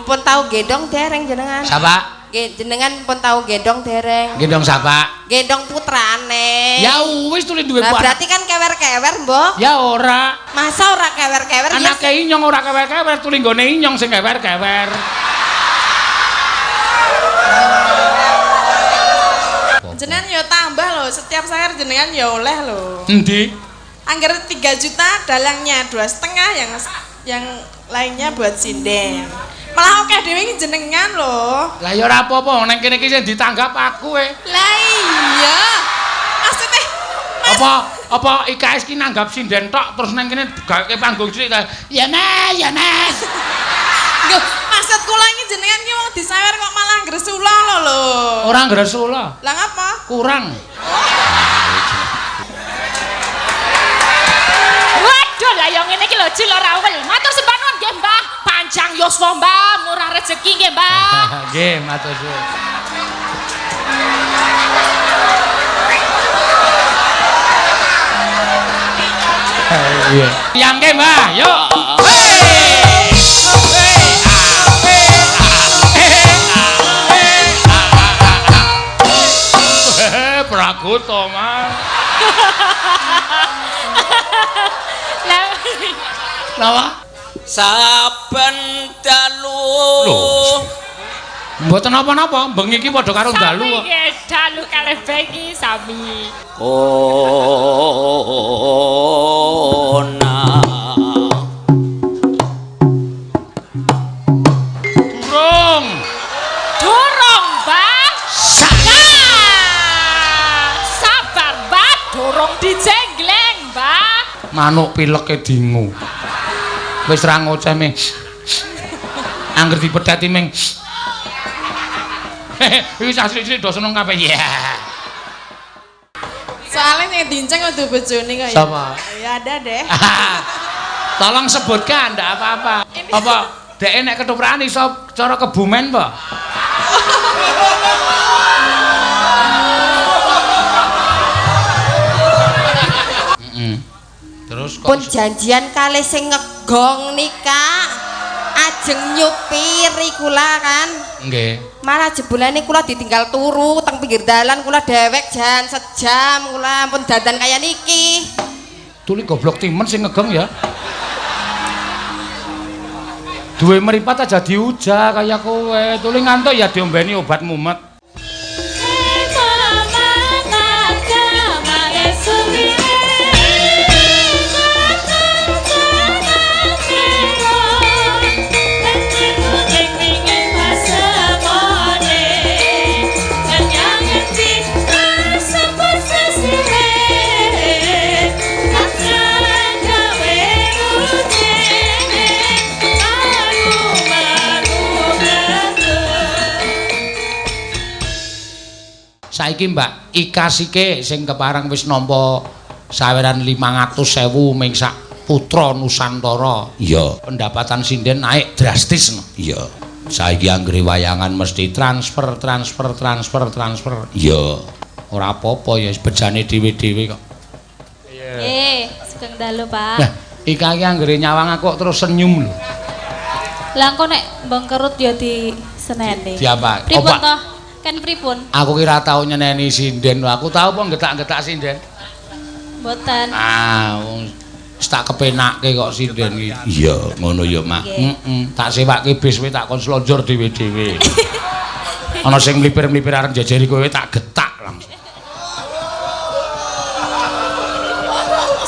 pun tahu gendong dereng jenengan. Sapa? Jenengan pun tahu gendong dereng. Gendong sapa? Gendong putrane. Ya wis tuli duwe Lah berarti kan kewer-kewer, Mbok. Ya ora. Masa ora kewer-kewer? Anake inyong ora kewer-kewer, tuli nggone inyong sing kewer-kewer. Jenengan yo tambah loh, setiap sayur jenengan yo oleh loh. Endi? Angger 3 juta dalangnya 2,5 yang lainnya buat sinden. Malah oke dhewe jenengan loh. Lah ya ora apa-apa, nang kene iki sing ditanggap aku Lah iya. Maksudnya apa IKS ki nanggap sinden tok terus nang kene gaweke panggung cilik ta. Ya Mas, ya Mas. Loh, maksud kula iki jenengan ki wong disawer kok malah gresula lho. Ora gresula. Lah ngapa? Kurang. Waduh lah yang ngene iki lho Cil ora wel. Matur sembah nuwun nggih Mbah. Panjang yuswa Mbah, murah rezeki nggih Mbah. Nggih, matur suwun. Iya. Yang nggih Mbah, yuk. Pragoto Mas. Napa? Saben dalu. Mboten napa-napa, bengi iki padha karo dalu kok. Nggih, dalu kalih bengi sami. Kona. Durung, Mbah. Sabar, Mbah, durung dijenggleng, Mbah. Manuk pileke dingu. Wis ra ngoceh ming. Angger dipedhati ming. Iki asli-asli do seneng kabeh. Ya. Soalnya yang dinceng udah bojone kok ya. Sapa? Ya ada deh. Tolong sebutkan, ndak apa-apa. Apa dhek nek ketoprak iso cara kebumen apa? Terus kok pun janjian kalih sing ngegong nikah ajeng nyupiri kula kan. nggih. Malah jebulane kula ditinggal turu teng pinggir dalan kula dewek jan sejam kula pun dandan kaya niki. Tuli goblok timen sing ngegong ya. Duwe meripat aja diuja kaya kowe. Tuli ngantuk ya diombeni obat mumet. Saiki Mbak Ikasike sing keparang wis nampa saweran 500.000 ming sak putra Nusantara. Iya. Pendapatan sinden naik drastis no. Iya. Saiki anggere wayangan mesti transfer. Iya. Ora apa-apa ya bejane dhewe-dhewe kok. Nggih, sugeng dalu, Pak. Nah, Ika iki anggere nyawang aku terus senyum lho. Lah engko nek bengkerut ya di senene. Diapa? Pripun toh? Kan pripun? Aku kira tau nyeneni sinden. Aku tau apa getak-getak sinden. Mboten. Wis tak kepenakke kok sinden iki. Iya, ngono ya, Mak. Tak sewake bis kowe tak kon slonjor dhewe-dhewe. Ana sing mlipir-mlipir arep jajari kowe tak getak langsung.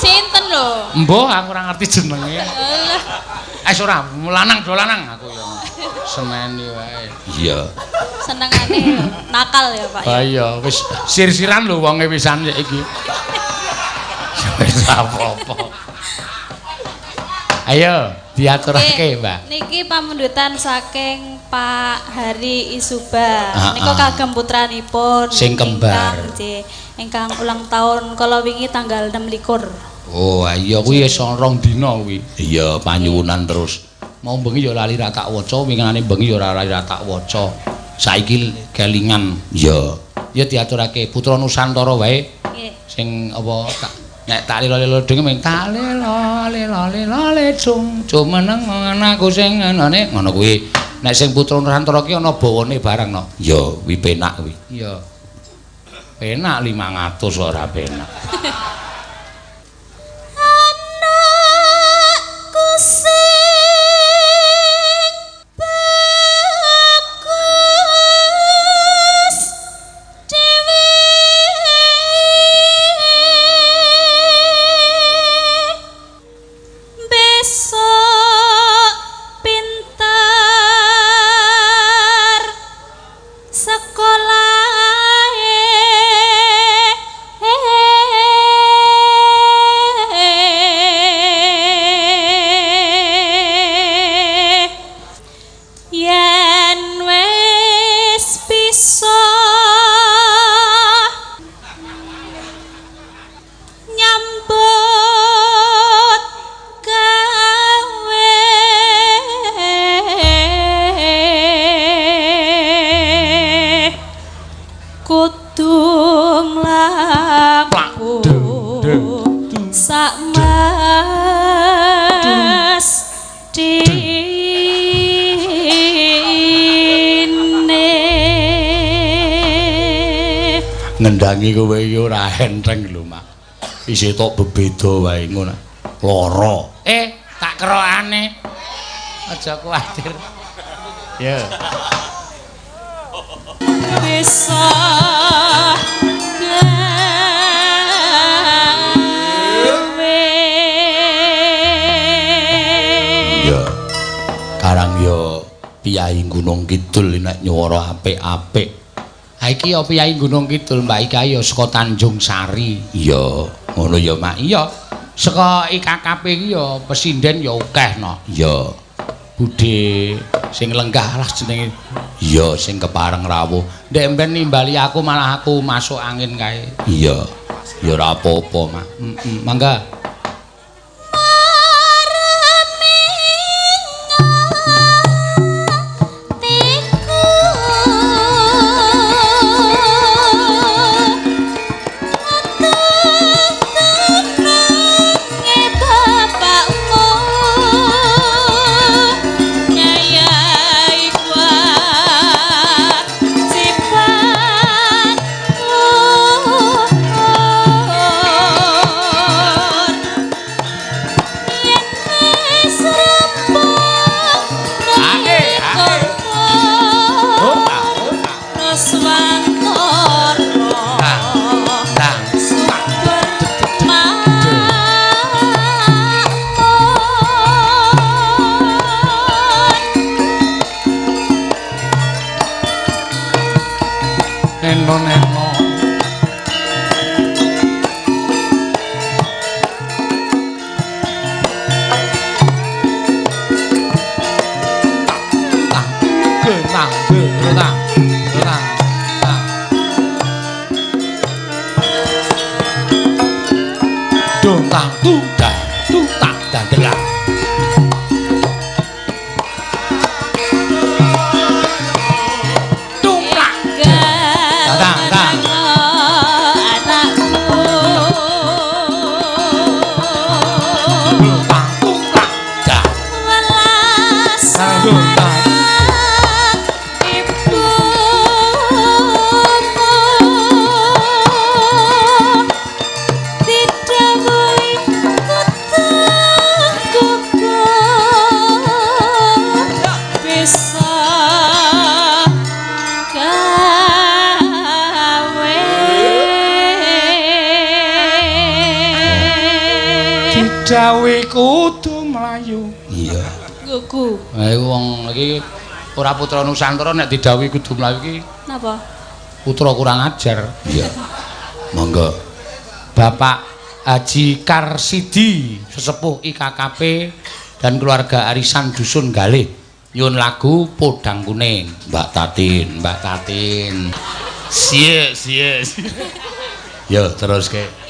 Sinten lho? Mbah, aku ora ngerti jenenge. Alah, Ora, lanang do lanang aku ya. Seneni wae. Iya. senengane nakal ya, Pak. Ha iya, wis sir-siran lho wonge wisan iki. Wis apa-apa. Ayo, diaturake, Mbak. Niki pamundutan saking Pak Hari Isuba. Nika kagem putranipun sing kembar. Ingkang ulang tahun kala wingi tanggal 26. Oh, iya kuwi wis 2 dina kuwi. Iya, panyuwunan terus. Mau bengi ya lali ra tak waca, wingane bengi ya ora lali ra tak waca. Saiki kelingan. Iya. Ya diaturake putra Nusantara wae. Nggih. Sing apa nek tak lilo-lilo ding ming tak lilo cung meneng anakku sing anane ngono kuwi Nek sing Putra Nusantara ki ana bawane barang no. Ya, wi penak wi. Iya. Penak 500 ora penak. Anakku sing bagus dewe besok pinter sekolah yen wis bisa nyambut gawe kudu mlaku sak Ngendangi kowe iki ora enteng lho, Mak. Isih tok bebeda wae ngono. Lara. Tak kerokane. Aja kuwatir. Ya. bisa gawe Ya karang ya Piyai Gunung Kidul nek nyuwara apik-apik. Ha iki ya Piyai Gunung Kidul Mbak Ika ya saka Tanjung Sari. Iya, ngono ya Mak. Iya, saka IKKP iki ya pesinden ya akeh no. Iya. Budhe sing lenggah lah jenenge. Iya, sing kepareng rawuh. Ndek mben nimbali aku malah aku masuk angin kae. Iya. Ya ora apa-apa, Mak. Mangga. Dawe kudu mlayu. Iya. Gugu. Iku wong iki ora putra Nusantara nek didhawuhi kudu mlayu iki. Napa? Putra kurang ajar. Iya. Monggo. Bapak Haji Karsidi, sesepuh IKKP dan keluarga arisan Dusun Galih. Nyuwun lagu Podang Kuning. Mbak Tatin. Siye. Yo teruske.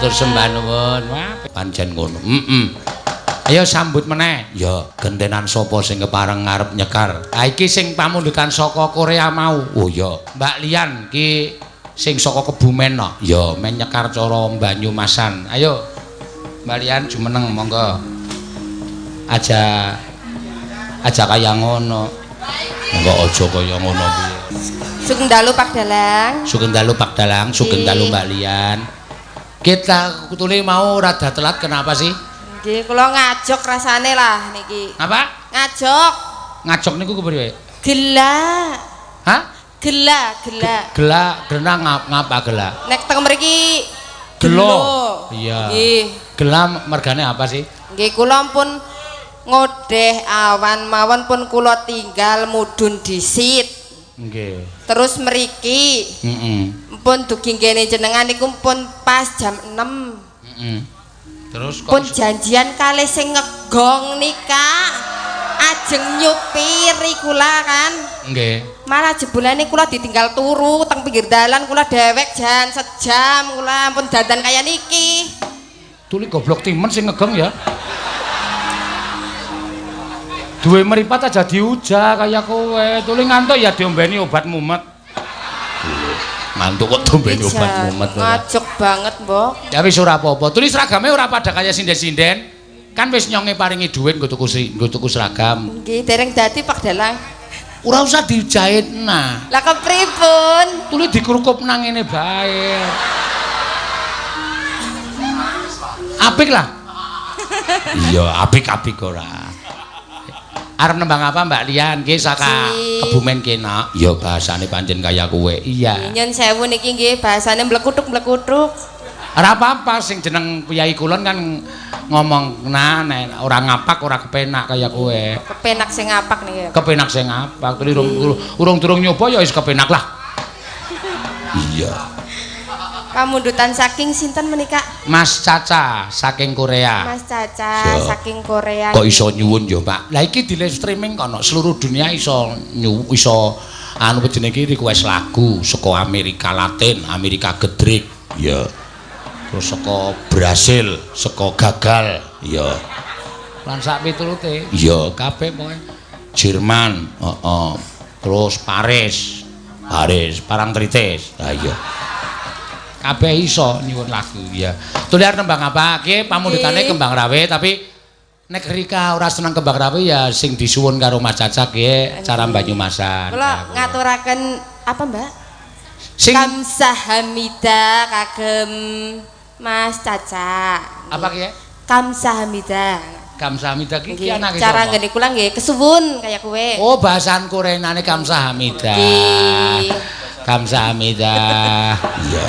Matur sembah nuwun. Wah, pancen ngono. Ayo sambut meneh. Ya, gentenan sapa sing kepareng ngarep nyekar? Ha iki sing pamundutan saka Korea mau. Oh ya, Mbak Lian ki sing saka Kebumen no. Ya, men nyekar cara Banyumasan. Ayo. Mbak Lian jumeneng monggo. Aja kaya ngono. Monggo aja kaya ngono piye. Sugeng dalu Pak Dalang. Sugeng dalu Pak Dalang, sugeng dalu Mbak Lian. Kita kutune mau rada telat kenapa sih? Nggih, kula ngajok rasane lah niki. Apa? Ngajok. Ngajok niku kepriye? Gela. Hah? Gela. Gela, grena ngapa gela? Nek teng mriki Gelo. Iya. Nggih. Gela mergane apa sih? Nggih, kula pun ngodeh awan mawon pun kula tinggal mudhun dhisit. Nggih. Terus mriki. Pun dugi kene jenengan niku pun pas jam 6. Terus kok pun janjian kalih sing ngegong nika ajeng nyupiri kula kan. Nggih. Malah jebulane kula ditinggal turu teng pinggir dalan kula dewek jan sejam kula pun dandan kaya niki. Tuli goblok timen sing ngegong ya. Duwe meripat aja diuja kaya kowe. Tuli ngantuk ya diombeni obat mumet. Ngantuk kok diombeni obat mumet. Ngajok banget, Mbok. Ya wis ora apa-apa. Tuli seragame ora pada kaya sinden-sinden. Kan wis nyonge paringi dhuwit nggo tuku seragam. Nggih, dereng dadi Pak Dalang. Ora usah dijahit nah. Lah kepripun? Tuli dikurukup nang ngene bae. Apik lah. Iya, apik-apik ora. Arep nembang apa Mbak Lian? Nggih saka Kebumen kena. Ya bahasane pancen kaya kowe. Iya. Nyun sewu niki nggih bahasane mlekutuk-mlekutuk. Ora apa-apa sing jeneng Piyai Kulon kan ngomong nek ora ngapak ora kepenak kaya kowe. Kepenak sing ngapak niki. Kepenak sing ngapak. Tuli urung durung nyoba ya wis kepenak lah. Iya. Pamundutan saking sinten menika? Mas Caca saking Korea. Mas Caca saking Korea. Kok iso nyuwun ya, Pak? Lah iki di live streaming kono seluruh dunia iso anu jenenge request lagu saka Amerika Latin, Amerika Gedrik. Ya. Terus saka Brasil, saka Gagal. Ya. Lan sak pitulute. Ya, kabeh pokoke. Jerman, Terus Paris, Parangtritis. Lah iya. Kabeh iso nyuwun lagu ya. Tuli arep nembang apa? Ki pamundutane Kembang Rawe tapi nek Rika ora seneng Kembang Rawe ya sing disuwun karo Mas Caca ki cara Banyumasan. Kula ngaturaken apa, Mbak? Sing Kamsahamnida kagem Mas Caca. apa ki? Kamsahamnida. Kamsahamnida ki anake cara ngene kula nggih kesuwun kaya kowe. Oh, bahasan Koreane Kamsahamnida. Kamsahamnida. Iya.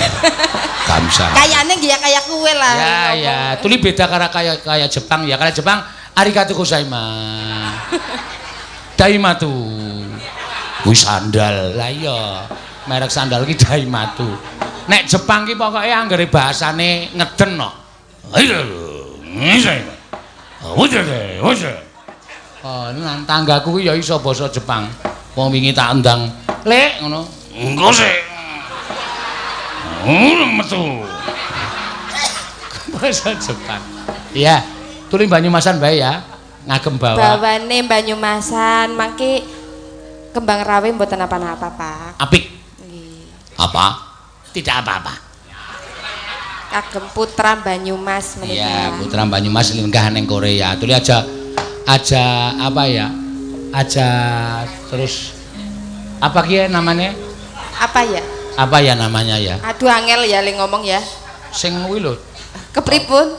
Kamsahamnida. Kayane nggih ya kaya kowe lah. Ya. Tuli beda kaya Jepang ya. Kaya Jepang arigatou gozaimasu. Daimatu. Kuwi sandal. Lah iya. Merek sandal ki Daimatu. Nek Jepang ki pokoke anggere bahasane ngeden kok. Oh, nang tanggaku ki ya iso basa Jepang. Wong wingi tak undang, "Lek," ngono. "Engko sik." Metu. Bahasa Jepang. Iya, tuli Banyumasan bae ya. Ngagem bawa. Bawane Banyumasan mangke Kembang Rawe mboten apa-apa, Pak. Apik. Nggih. Apa? Tidak apa-apa. Kagem putra Banyumas menika. Iya, putra Banyumas linggah ning Korea. Tuli aja apa ya? Aja terus apa ki namanya? Apa ya? Apa ya namanya ya? Aduh angel ya le ngomong ya. Sing kuwi lho. Kepripun?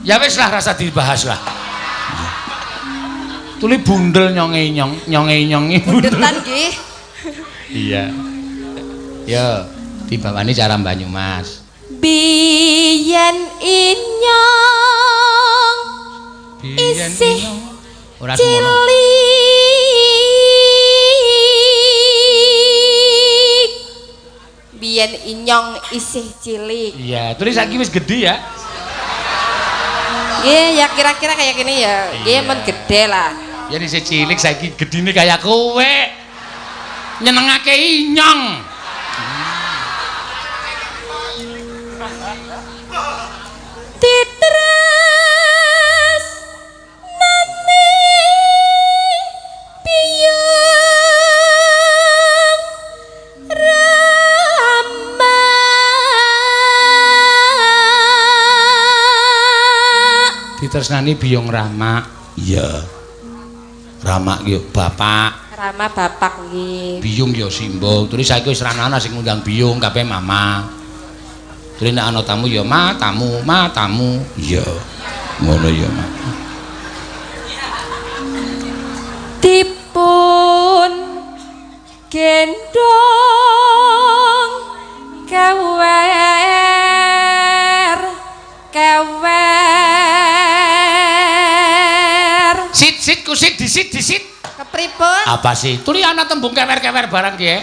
Ya wis lah rasa dibahas lah. Tuli bundel nyonge-nyongi Bundetan nggih. Iya. Yo, dibawani cara Banyumas. Biyen inyong isih ora semono. Cilik. Biyen inyong isih cilik. Iya, terus saiki wis gedhe ya. Nggih, ya kira-kira kayak gini ya. Nggih men gede lah. Ya isih cilik saiki gedine kaya kowe. Nyenengake inyong. ditresnani Biyong Rama. Iya. Rama ki bapak. Rama bapak nggih. Biyung ya Simbo. Terus saiki wis ra ana sing ngundang Biyung kabeh mama. Terus nek ana tamu ya ma tamu. Iya. Ngono ya, Mak. Dipun gendong kewer Sit kusit disit. kepripun Apa sih? Tuli ana tembung kewer-kewer barang ki.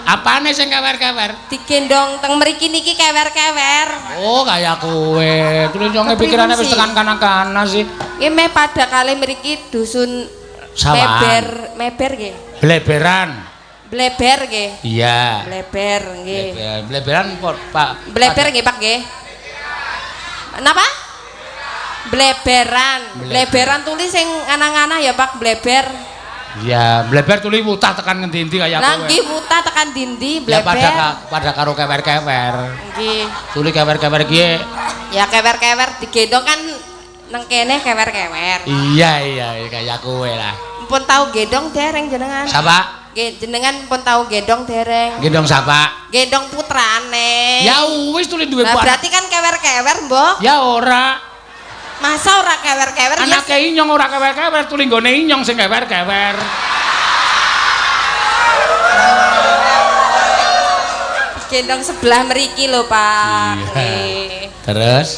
Apane sing kewer-kewer? digendong teng mriki niki kewer-kewer. Oh, kaya kowe. Tuli nyonge pikirane wis tekan kanak-kanak sih. Nggih meh pada kali mriki dusun Sawahan. meber nggih. Bleberan. Bleber nggih. Iya. Bleber nggih. Bleberan Pak. Bleber nggih Pak nggih. Napa? Bleberan. Bleberan tulis sing anang-anang ya Pak bleber. Iya, bleber tuli wutah tekan ngendi-endi kaya kowe. Lah nggih muta tekan dindi Ya bleber. pada karo kewer-kewer. Nggih. Tuli kewer-kewer ki. Ya kewer-kewer digendong kan nang kene kewer-kewer. Iya, kaya kowe lah. Pun tahu gendong dereng jenengan. Sapa? Nggih jenengan pun tahu gendong dereng. Gendong sapa? Gendong putrane. Ya wis tuli duwe Nah, anak. berarti kan kewer-kewer, Mbok. Ya ora. Masa ora kewer-kewer ya? Anake inyong ora kewer-kewer, tuli nggone inyong sing kewer-kewer. Gendong sebelah mriki lho, Pak. Iya. Nggih. Terus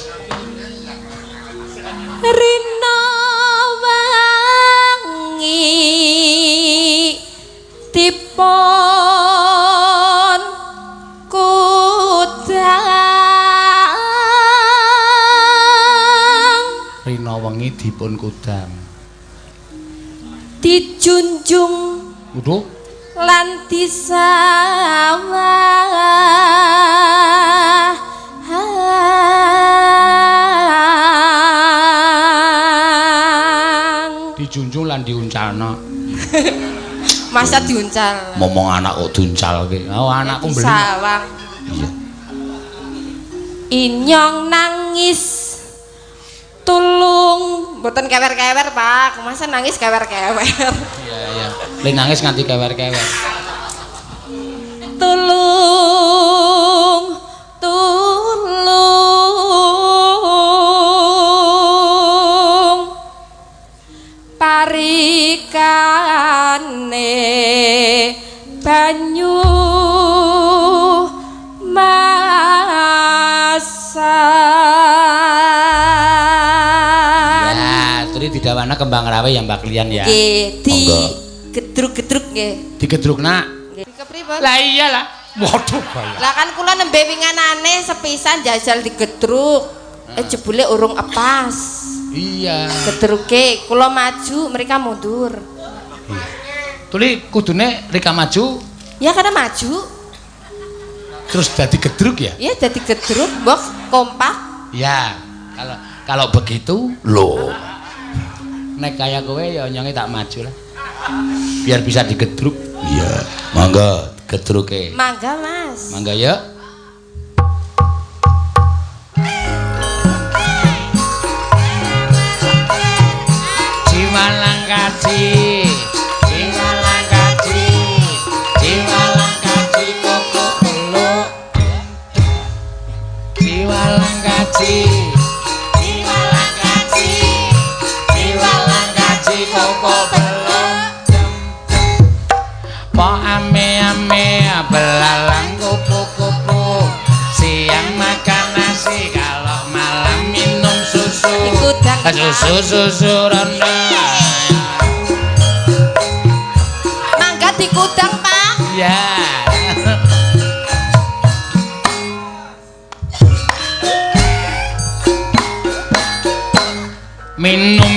Rina wangi dipun kudang rina wengi dipun kudang. dijunjung Waduh, lan disawah dijunjung lan diuncalno. masa diuncal Momong anak kok duncal ki. Oh, anakku mbeli. sawang Iya. inyong nangis tulung mboten kewer-kewer Pak masa nangis kewer-kewer Iya. Le nangis nganti kewer-kewer. tulung parikane banyu masan Ya, tuli didawana kembang rawe ya Mbak Klian ya. nggih di Monggo. gedruk-gedruk nggih Digedruk nak. nggih kepripun Lah iyalah. Waduh, bahaya. lah kan kula nembe winganane sepisan jajal digedruk jebule urung epas Iya. gedruke kula maju mereka mundur Tuli kudune rika maju ya karena maju terus dadi gedruk ya? ya jadi gedruk mbok kompak Ya. Kalau begitu Loh. nek kaya kowe ya nyonge tak maju lah. Biar bisa digedruk. Iya. Mangga gedruke. mangga Mas Mangga ya. Jiwalang kaji. Jiwalang kaji. Jiwalang kaji koko peluk. Jiwalang kaji. Jiwalang kaji. Jiwalang kaji koko peluk. Po ame-ame belalang kupu-kupu. Siang makan nasi kalau malam minum susu. Ikudang Susu ronda. mangga dikudang Pak Ya. Minum.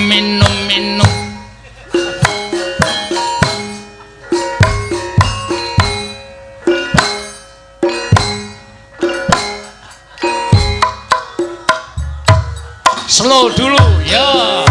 Slow dulu, ya.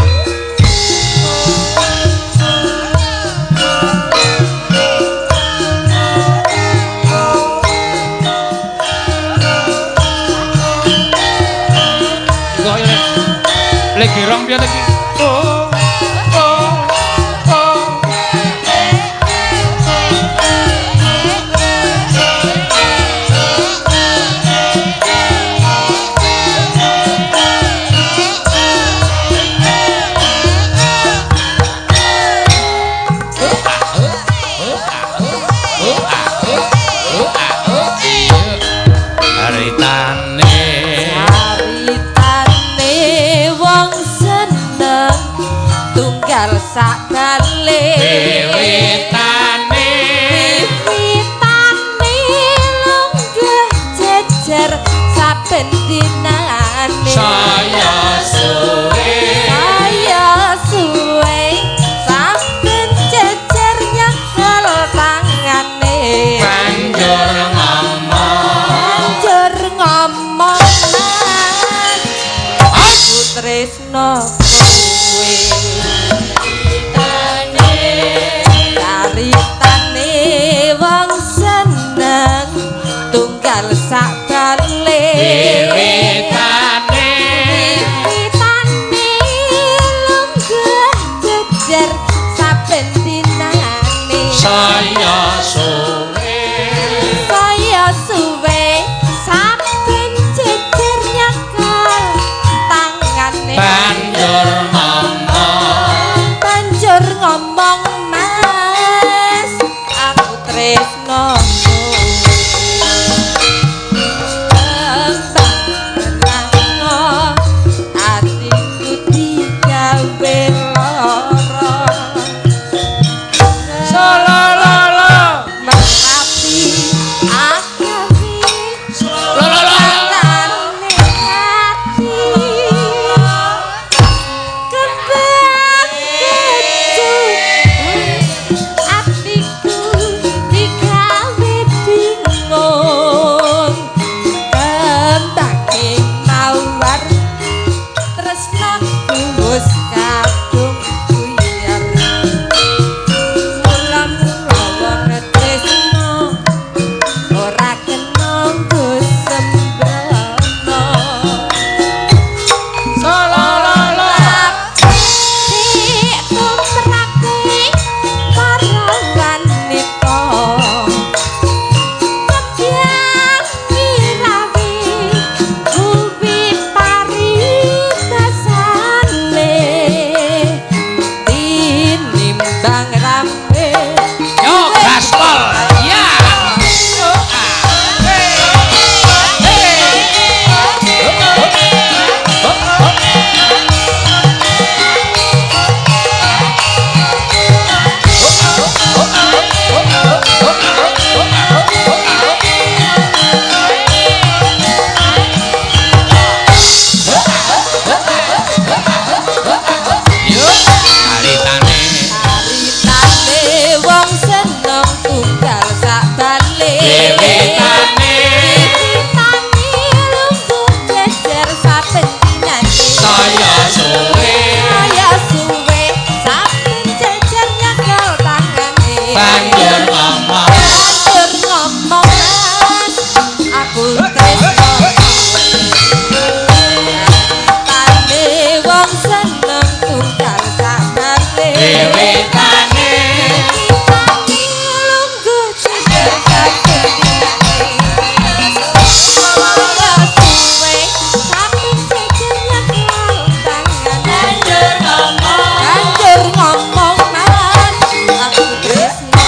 sagale wiwitane lunggah jejer saben dinane saya suwe saben jejer nyekel tangane banjur ngomong aku tresno kowe caritane wong seneng tunggal sak bale wiwitane lunggah jejer saben dinane saya suwe saben jejer nyekel tangane banjur ngomong mas aku tresno atiku digawe lara solololo merapi akawi lolololo tane hati kembang kecut atiku digawe bingung kembang mawar tresnaku wis kadung buyar mula-mula wong tresno ora kena nggo sembrono solololo dik tumrake para wanita kebyang mirawi kuwi paritasane tinimbang rame yo gaspol ya caritane caritane wong seneng tunggal sak bale wiwitane lungguh jejer saben dinane saya suwe saben jejer nyekel tangane banjur ngomong mas aku tresno tane wong seneng tunggal sak bale wiwitane lungguh jejer saben dinane saben jejer nyekel tangane banjur ngomong mas aku tresno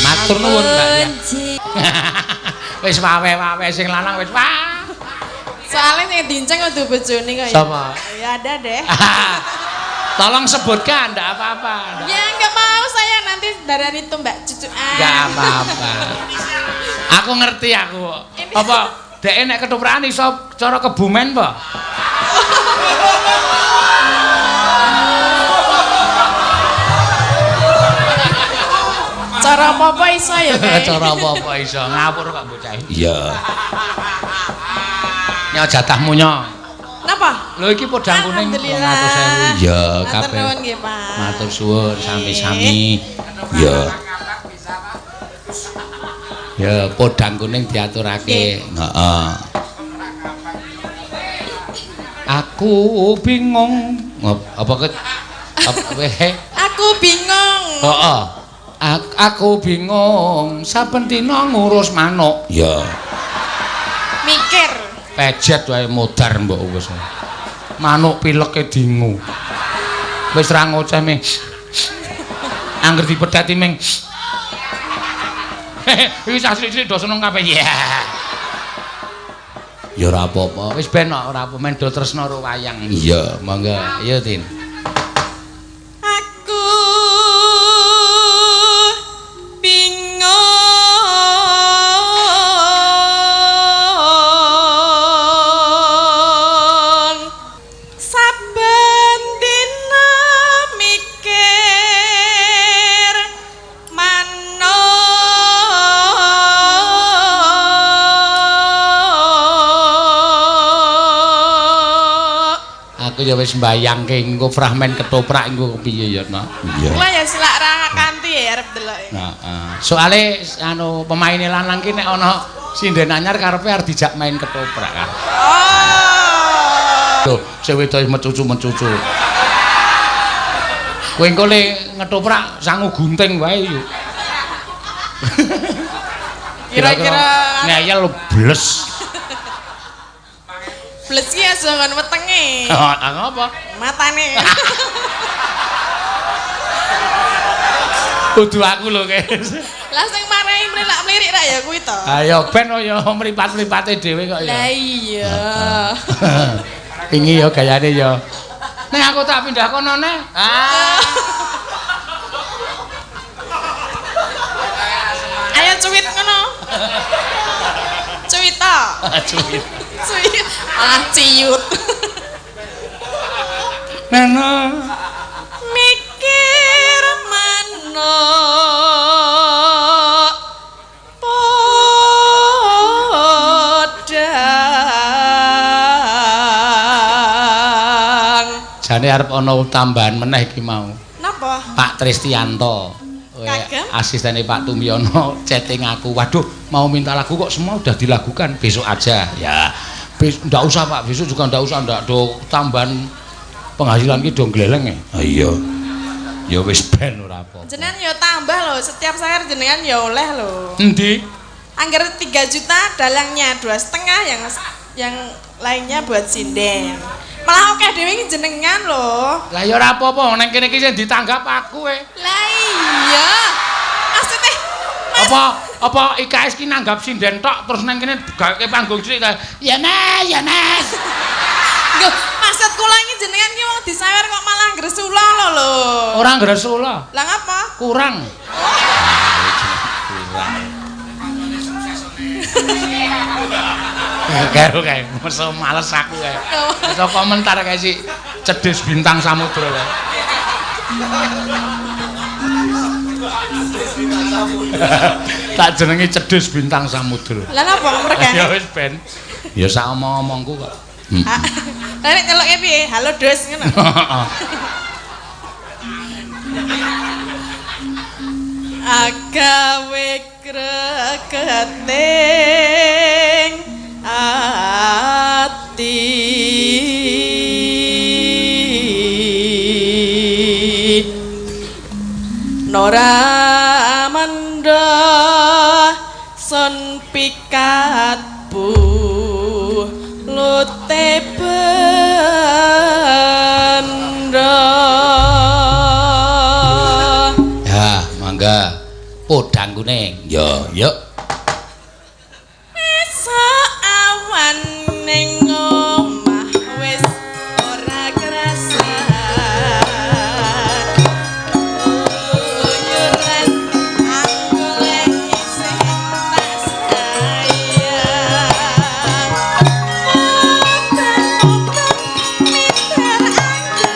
matur nuwun Mbak ya. Wis wawe-wawe sing lanang wis wah. Soalnya yang dinceng udah bojone kok ya. Sapa? Ya ada deh. Tolong sebutkan, enggak apa-apa. Ya nggak mau saya nanti darah itu Mbak Cucu. Enggak apa-apa. Aku ngerti aku. Apa dhek nek ketoprak iso cara kebumen apa? Cara apa-apa iso ya, Kak? Cara apa-apa iso ngawur kok bocah. Iya. Nyo jatahmu nyo. Napa? Lho iki podang kuning 200.000. Ya, Matur kabeh. nuwun nggih, Pak. Matur suwun sami-sami. Ya. Ya podang kuning diaturake. Heeh. Aku bingung. Apa ke Aku bingung. Heeh. Aku bingung saben dina ngurus manuk. Ya. Mikir. Pejet wae modar mbok wis. Manuk pileke dingu. Wis ra ngoceh ming. Angger dipedhati ming. Iki asli-asli do seneng kabeh. Ya. Ya ora apa-apa. Wis ben ora apa men do tresna karo wayang. Iya. Monggo. Iya, Tin. Aku bingung saben dina mikir manuk. Aku ya wis mbayangke engko fragmen ketoprak engko piye ya, Nak. Iya. Kula ya silak ra kanthi ya arep delok. Heeh. Soale anu pemaine lanang ki nek ana sinden anyar karepe arep dijak main ketoprak kan. Oh. Lho, sing wedok mecucu-mecucu. Kowe engko le ngetoprak sangu gunting wae yo. Kira-kira ngeyel bles. bles ki aja ngon wetenge. Ngapa? Matane. Kudu aku lho, Guys. Lah sing marahi mlelak-mlirik ra ya kuwi to. Ayo ben ya mripat-mripate dhewe kok ya. Lah iya. Pingi ya gayane ya. Nek aku tak pindah kono neh. Ayo cuwit ngono. Cuwit to. Cuwit. Cuwit. Ah ciut. Nana. Mikir manuk podang. Jane arep ana tambahan meneh iki mau. Napa? Pak Tristianto. Kagem? Asistene Pak Tumyono chatting aku. Waduh, mau minta lagu kok semua udah dilakukan. Besok aja. Ya. Ndak usah Pak, besok juga ndak usah, ndak do tambahan penghasilan ki do gleleng e. Iya. Ya wis ben ora apa. Jenengan yo tambah loh, setiap sayur jenengan yo oleh loh. Endi? Angger 3 juta dalangnya 2,5 yang lainnya buat sinden. Malah oke dhewe iki jenengan loh. Lah ya ora apa-apa, nang kene iki sing ditanggap aku e. Lah iya. Maksudnya Apa IKS ki nanggap sinden tok terus nang kene gaweke panggung sithik ta. Ya Mas, ya Mas. Nggih, maksud kula iki jenengan ki wong disawer kok malah gresula lho. Ora gresula. Lah ngapa? Kurang. Karo kae, meso males aku kae. Iso komentar kae sik cedhis bintang samudra kae. Tak jenenge cedhis bintang samudra. Lah napa mergane? Ya wis ben. Ya sak omong-omongku kok. Lah nek nyeloke piye? Halo Dos ngono. Agawe gregeting ati Nora manda son pikatku lute benda. Ya, mangga. Podang kuning. Ya, yuk. Esok awan ning omah wis ora kerasa. Uyuran aku lagi sing tak sayang. Moten-moten minder anggun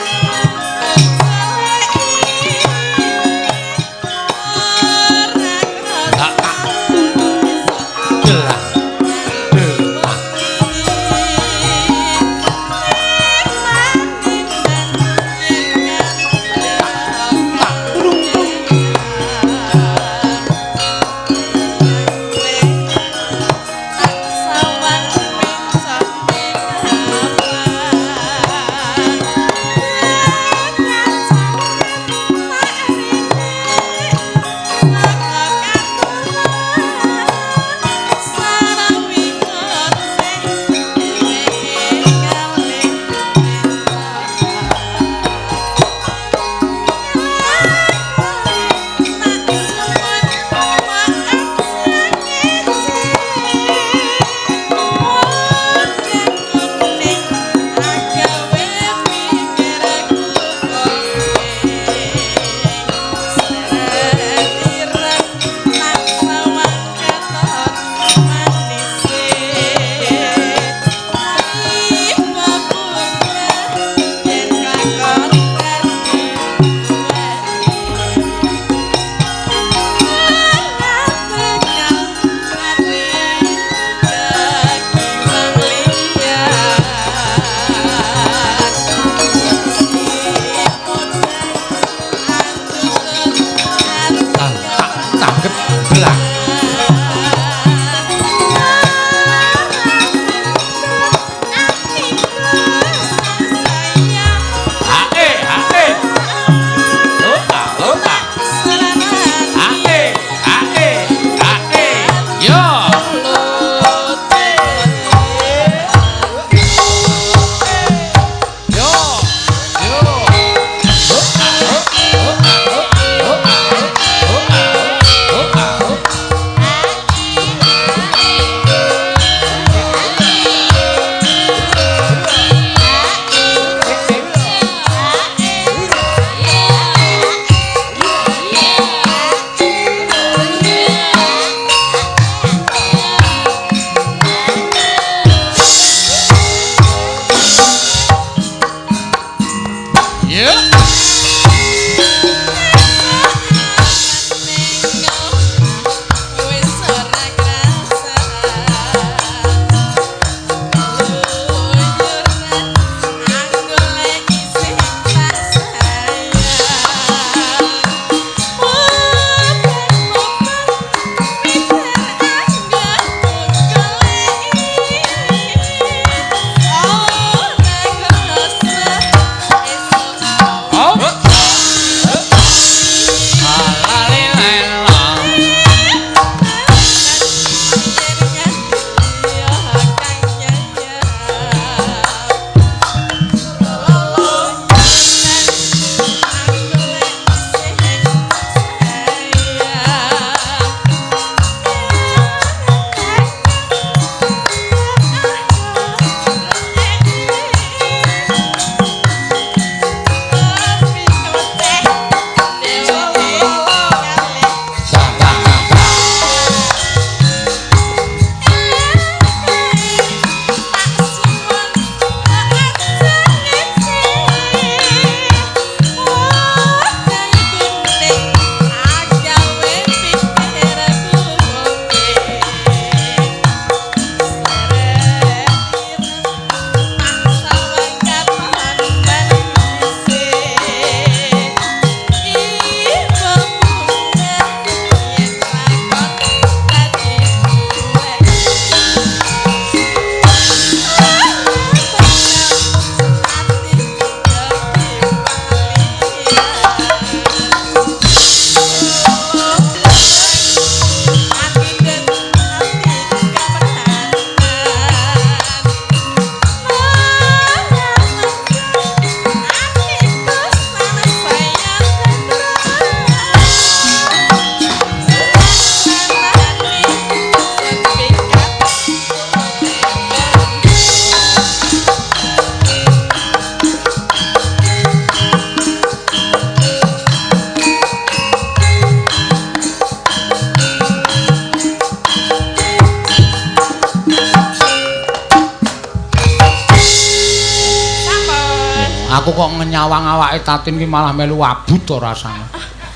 Aku kok ngenyawang awake Tatin ki malah melu abut to rasane.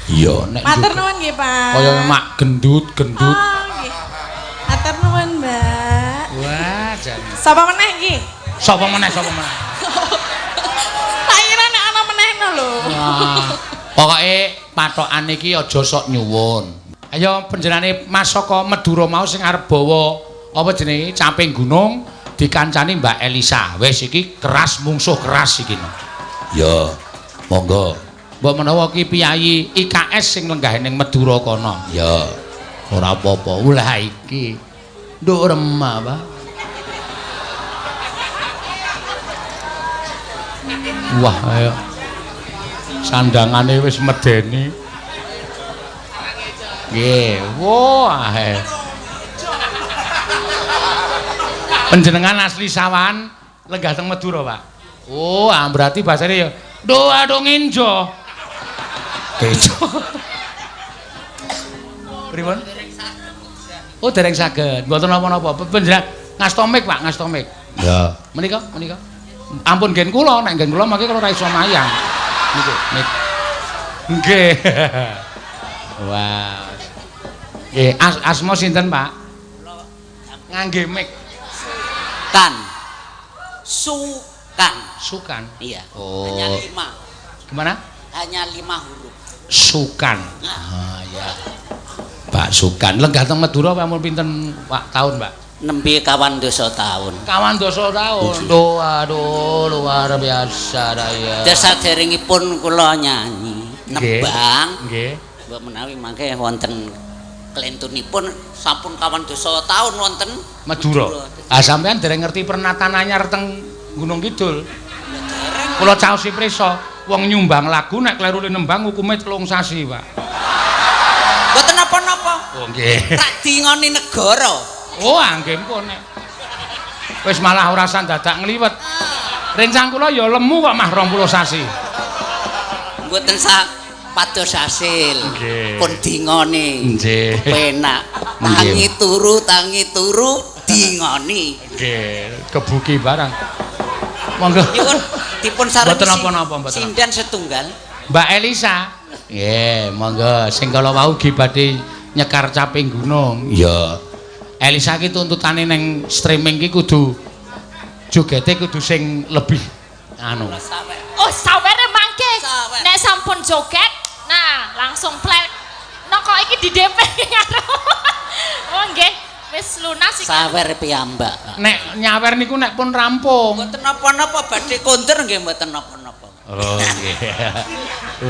Iya nek. Matur nuwun nggih, Pak. Kaya mak gendut-gendut. Oh, nggih. Matur nuwun, Mbak. Wah, jane. Sapa meneh iki? Sapa meneh? Tak kira nek ana menehno lho. Wah. Pokoke pathokane iki aja sok nyuwun. Ayo panjenengane Mas saka Madura mau sing arep bawa apa jenenge caping gunung dikancani Mbak Elisa. Wis iki keras mungsuh keras iki. Ya, monggo. Mbok menawa ki piyayi IKS sing lenggah ning Madura kono. Ya, Ora apa-apa. Ulah iki. Nduk remah, Pak. Wah, ayo. Sandangane wis medeni. Nggih, wah. Panjenengan asli Sawan, lenggah teng Madura, Pak. Oh, berarti bahasane ya doa dong injo. Kejo. Pripun? Oh, dereng saged. Mboten napa-napa. Panjenengan ngastomik, Pak, ngastomik. ya. Menika. Ampun ngen kula, nek ngen kula mangke kula ora iso mayang. Niku. Nggih. Wah. Nggih, asma sinten, Pak? Ngangge mik. Sukan. Iya. Oh. Hanya 5. Gimana? Hanya 5 huruf. Sukan. Ah, ya. Pak Sukan. Lenggah teng Madura ampun pinten Pak tahun, Pak? Nembe kawan dosa tahun. Kawan dosa tahun. Aduh, luar biasa daya. Desa deringipun kula nyanyi nembang. Nggih. Mbok menawi mangke wonten klentunipun sampun kawan dosa tahun wonten Madura. Ah sampean dereng ngerti pernatan anyar teng Gunung Kidul. Kula caosi prisa, wong nyumbang lagu nek kleru nembang hukume 3 sasi, Pak. Mboten napa-napa. Oh nggih. Tak dingoni negara. Oh, nggih mpun nek. Wis malah ora san dadak ngliwet. Rencang kula ya lemu kok mah 20 sasi. Mboten sak pados hasil. Nggih. Pun dingoni. Nggih. Penak. Tangi turu dingoni. Nggih, kebuki barang. Monggo. Nyuwun dipun saring Mboten napa-napa, mboten. sinden setunggal. Mbak Elisa. Nggih, monggo sing kala wau gi badhe nyekar caping gunung. Ya. Elisa ki tuntutane ning streaming ki kudu jogete kudu sing lebih anu. Oh, sawere mangke. Sawer. Nek sampun joget, nah langsung plek. Nah kok iki di DP ngarep. Oh nggih, wis lunas iki. Sawer piyambak. Nek nyawer niku nek pun rampung. Mboten napa-napa badhe kondur nggih mboten napa-napa. Oh nggih.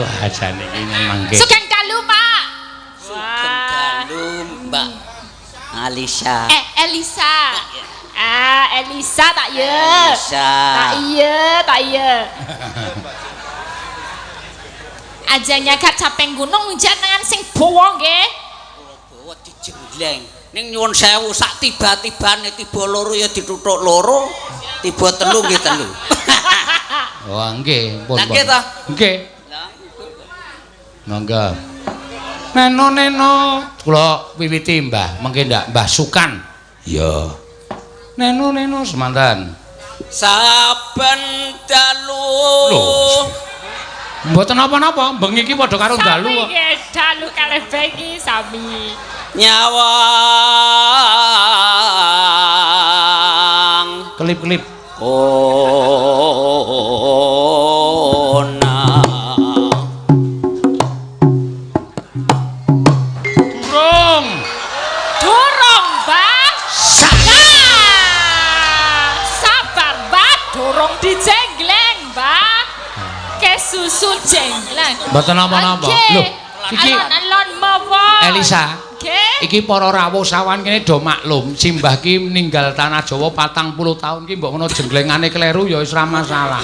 Wah, jane iki memang nggih. Sugeng dalu, Pak. Sugeng dalu Mbak Alisa. Elisa. Elisa tak ye. Elisa. Tak iya. Aja nyagat caping gunung jenengan sing bawa nggih. Bawa dijenggleng. Ning nyuwun sewu sak tiba-tibane tiba loro ya dituthuk loro, tiba telu nggih telu. Wah, nggih, pun. Lah nggih ta? Nggih. Monggo. Neno, kula wiwiti Mbah, mengke ndak Mbah Sukan. Ya. Neno semanten. Saben dalu. Lho. Mboten napa-napa, bengi iki padha karo dalu kok. Sami nggih, dalu kalih bengi sami. Nyawang Kelip-kelip. Ona Durung, Mbah. Sabar, Mbah, durung dijenggleng, Mbah. Kesusu jenggleng. Mboten napa-napa. Lho, iki Alon mawon. Elisa. Nggih. Iki para rawuh sawan kene do maklum, simbah ki ninggal tanah Jawa 40 taun ki mbok menawa jenglengane kleru ya wis ora masalah.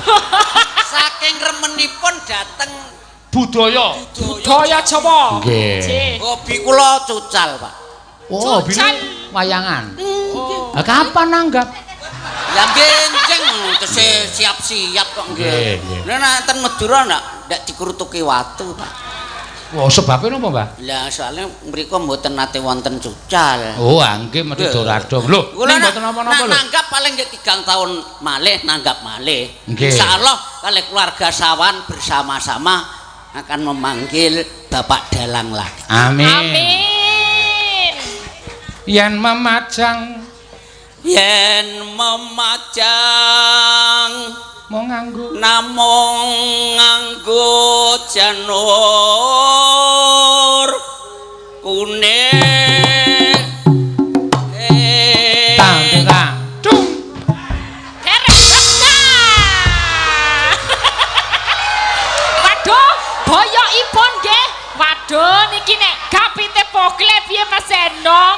saking remenipun dateng Budaya. Budaya Jawa. Nggih. hobi kula cucal, Pak. Oh, Cucal. wayangan. Lah kapan nanggap? Ya benjeng tesih siap-siap kok Nggih, nggih. nggih. Lah nek ten Madura ndak dikurutuki watu, Pak. Oh, sebabnya napa, Mbah? Lah soalnya mriku mboten nate wonten cucal. Oh, nggih mesti doradong. Lho, Kula ning mboten napa-napa lho. nanggap paling nggih 3 tahun malih nanggap malih. Nggih. Insyaallah kali keluarga Sawan bersama-sama akan memanggil Bapak Dalang lagi. Amin. Amin. Yen memajang mau nganggo namung nganggo janur kuning tampira dung Derek. Waduh, boyokipun nggih. Waduh niki nek gapite pokle piye Mas Eno?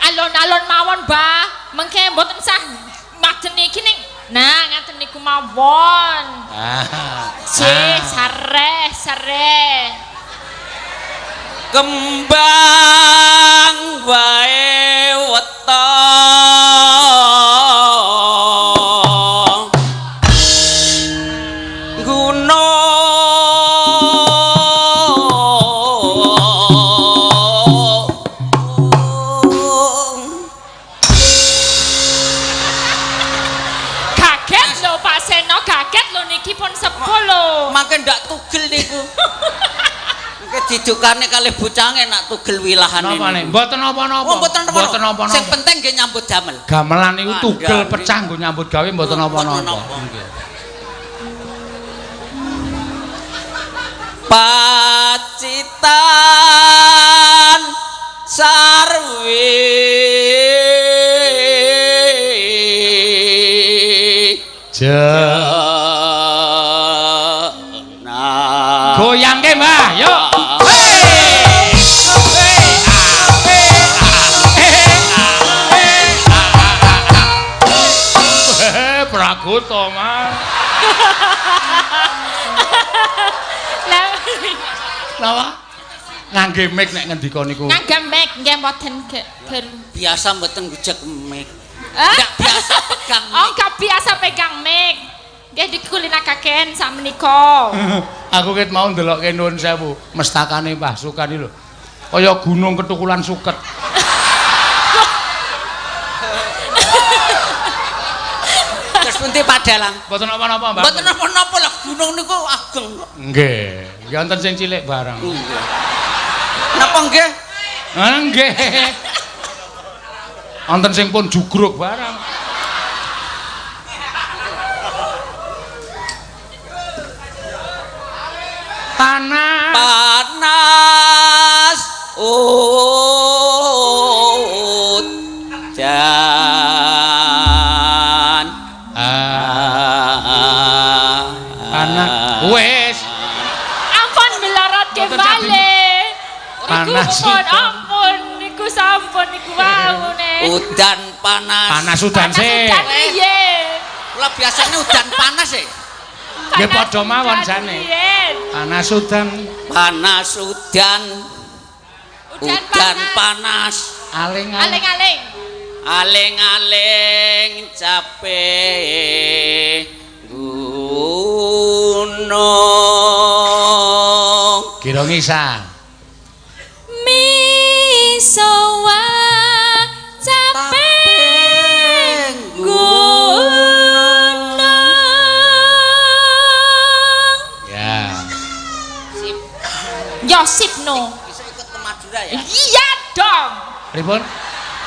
Alon-alon mawon, Mbah. Mengke mboten sah majen niki ning nah ngaten niku mawon. Sare. kembang wae wetong gunung Kaget lho Pak Seno, kaget lho niki pun sepuh lho. makin ndak tugel niku. Mengke didukane kalih bocange nak tugel wilahane. napa nek mboten napa-napa. Oh, mboten Mboten napa-napa. Sing penting nggih nyambut damel. Gamelan niku tugel Wah, pecah nggo nyambut gawe mboten napa-napa. napa-napa. Nggih. Pacitan sarwi Goyang ke Mbah, yuk. Pragoto, Mas. Napa? Ngangge mic nek ngendika niku. Ngangge mic nggih mboten biasa mboten gujek mic. Hah? Nggak biasa pegang mic. Oh, gak biasa pegang mic. Nggih dikulinaken sak menika. Aku ket mau ndelokke nuwun sewu, mestakane pasukan iki lho. Kaya gunung ketukulan suket. Terus pundi Pak Dalang? Mboten napa-napa, Mbak. Mboten napa-napa lah gunung niku ageng kok. Nggih, nggih wonten sing cilik barang. Napa nggih? Nggih. Wonten sing pun jugruk barang. Panas udan anak wis Ampun melorot ke bale. Panas. Ampun niku sampun niku wau nek. udan panas. panas udan sih. Iya. Kula biasanya udan panas e. Nggih padha mawon jane. Panas udan Panas udan. Udan panas. aling-aling. Aling-aling. Aling-aling capek gunung. Kira ngisa. Misowa capek gunung. Ya. Sip. Yosip no. Bisa ikut ke Madura ya? Iya dong. Pripun?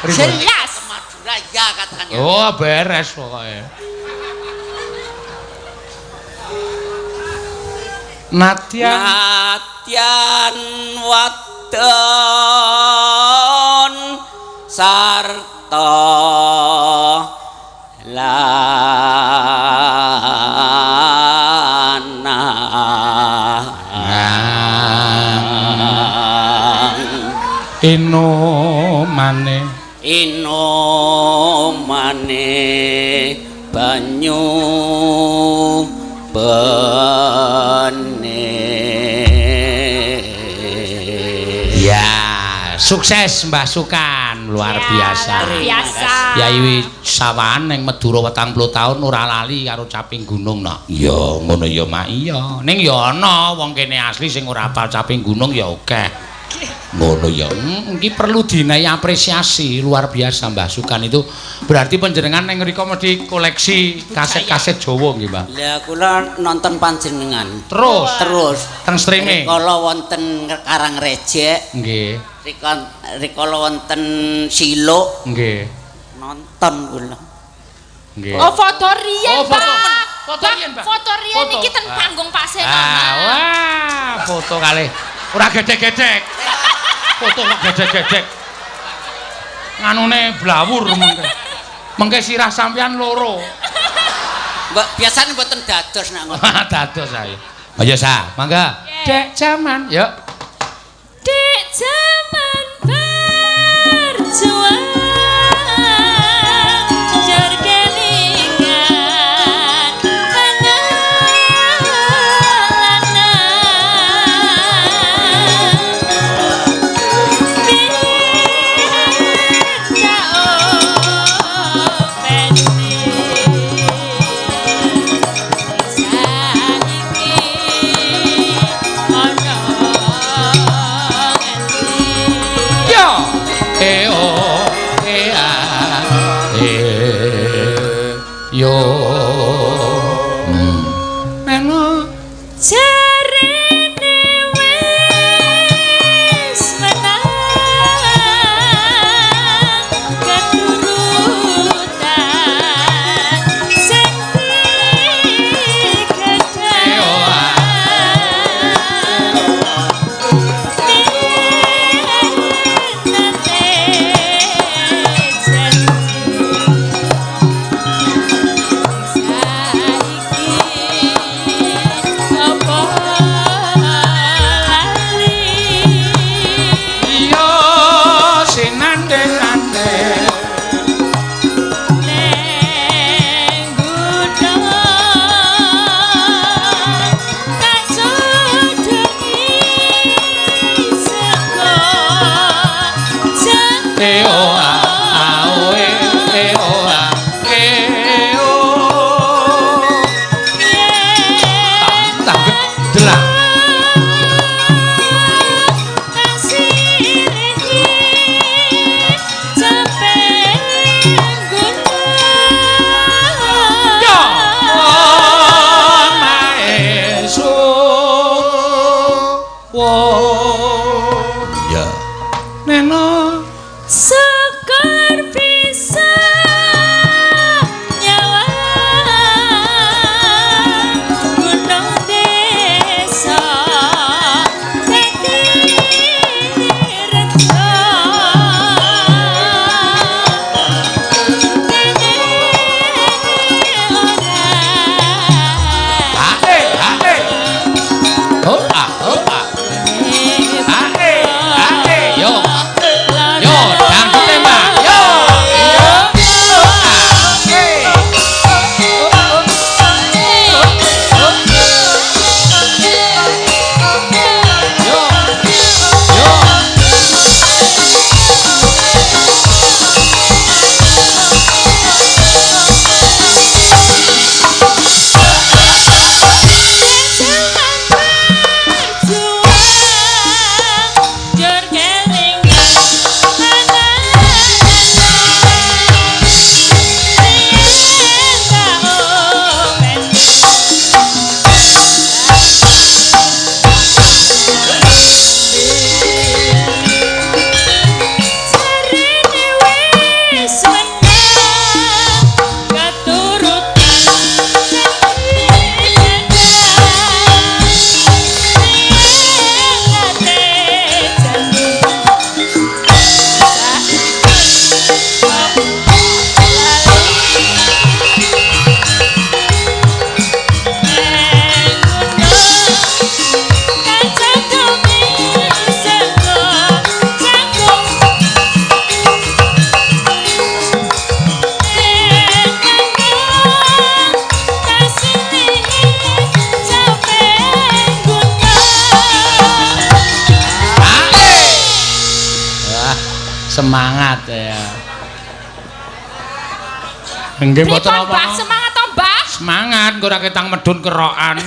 Pripun? Jelas. Ke Madura ya katanya. Oh, beres pokoknya. Natyan wadon sarta lanang Inomane banyu bene. ya sukses Mbah Sukan luar biasa. Biasa. Yai sawan ning Madura 40 taun ora lali karo caping gunung nak. Ya ngono ya mak iya. Ning ya ana wong kene asli sing ora apal caping gunung ya akeh. Ngono ya. Iki perlu dinai apresiasi luar biasa Mbah Sukan itu. Berarti panjenengan ning mriko mesti koleksi kaset-kaset Jawa nggih, Mbah. Lah kula nonton panjenengan. Terus teng streaming. Rikala wonten Karangrejek, Nggih. rikala wonten Silo, Nggih. nonton kula. Nggih. Oh, foto riyen, Oh, foto. Pak. Foto riyen, Pak. Foto riyen Foto. iki ten panggung Pak Seno. Wah, foto kali. Ora gedek-gedek. Foto kok gedek-gedek. Nganune blawur mengke. Mengke sirah sampean loro. Mbak biasane mboten dados nek ngoten. Dados ae. Ayo sa, mangga. Dek jaman, yuk. Dek jaman berjuang jar kelingan Yo. Melo. jarene wis menang keturutan sing Semangat ya. Nggih mboten Pripun, Mbah? apa. Semangat to, Mbah? Semangat kok ora ketang medun kerokan.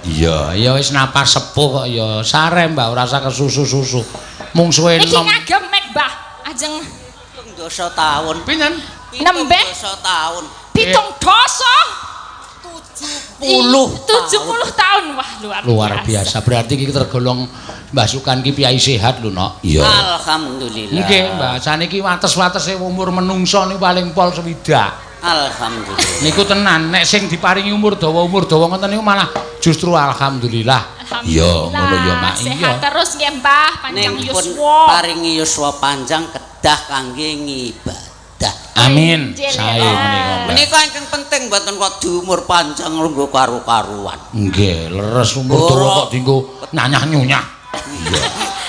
Iya, ya wis napas sepuh kok ya. Sare, Mbak, ora usah kesusu-susu. Mung suwe Iki enom. ngagem mek, Mbah. Ajeng Dosa tahun. Pinten? Nembeh. Dosa tahun. 7 dosa. 70 tahun. Wah, Luar biasa. Berarti iki tergolong Mbah Sukan ki piyai sehat lho, Nok. Iya. Alhamdulillah. Nggih, Mbah. Saniki wates-watese umur menungso niku paling pol swidak. Alhamdulillah. Niku tenan, nek sing diparingi umur dawa ngoten niku malah justru alhamdulillah. Iya, ngono ya, Mak. Iya. Sehat terus nggih, Mbah. Panjang Ning pun yuswa. paringi yuswa panjang kedah kangge ngibadah. Amin. Jenengan. Sae menika. Mbah. Menika ingkang penting mboten kok diumur panjang lungguh karo-karuan. Nggih, leres umur dawa kok dienggo nyanyah-nyunyah. Iya.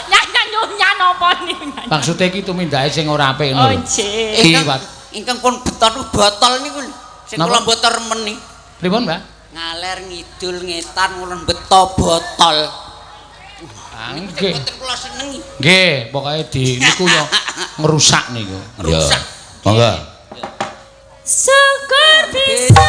Nyanyi-nyanyi napa niku? Maksude iki tumindake sing ora apik ngono lho. nggih. Iki, Ingkang Pak. ingkang pun beton botol niku lho. Sing Napa? kula mboten remen nih. Pripun, Mbak? Ngaler ngidul ngetan kula beto botol. Nggih. Mboten kula senengi. Nggih, pokoke di niku yo ngerusak niku. Rusak. Monggo. Syukur bisa.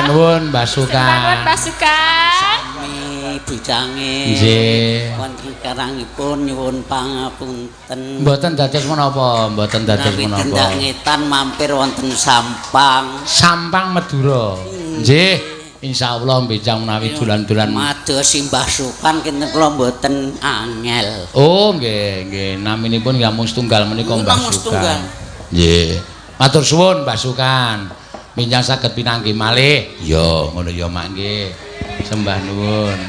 Nuwun Mbah Sukan. Mbah Sukan. Sami bidange. Nggih. Wonten karangipun nyuwun pangapunten. Mboten dados menapa, mboten dados menapa. Tindak ngetan mampir wonten Sampang. Sampang Madura. Nggih, insyaallah benjang menawi dolan-dolan. Mados Mbah Sukan kinten kula mboten angel. Oh, nggih, nggih. Naminipun namung setunggal menika Mbah Namung setunggal. Sukan. Nggih. Matur suwun Mbah Sukan. Minjang saged pinanggih malih. Ya, ngono ya Mak nggih. Sembah nuwun.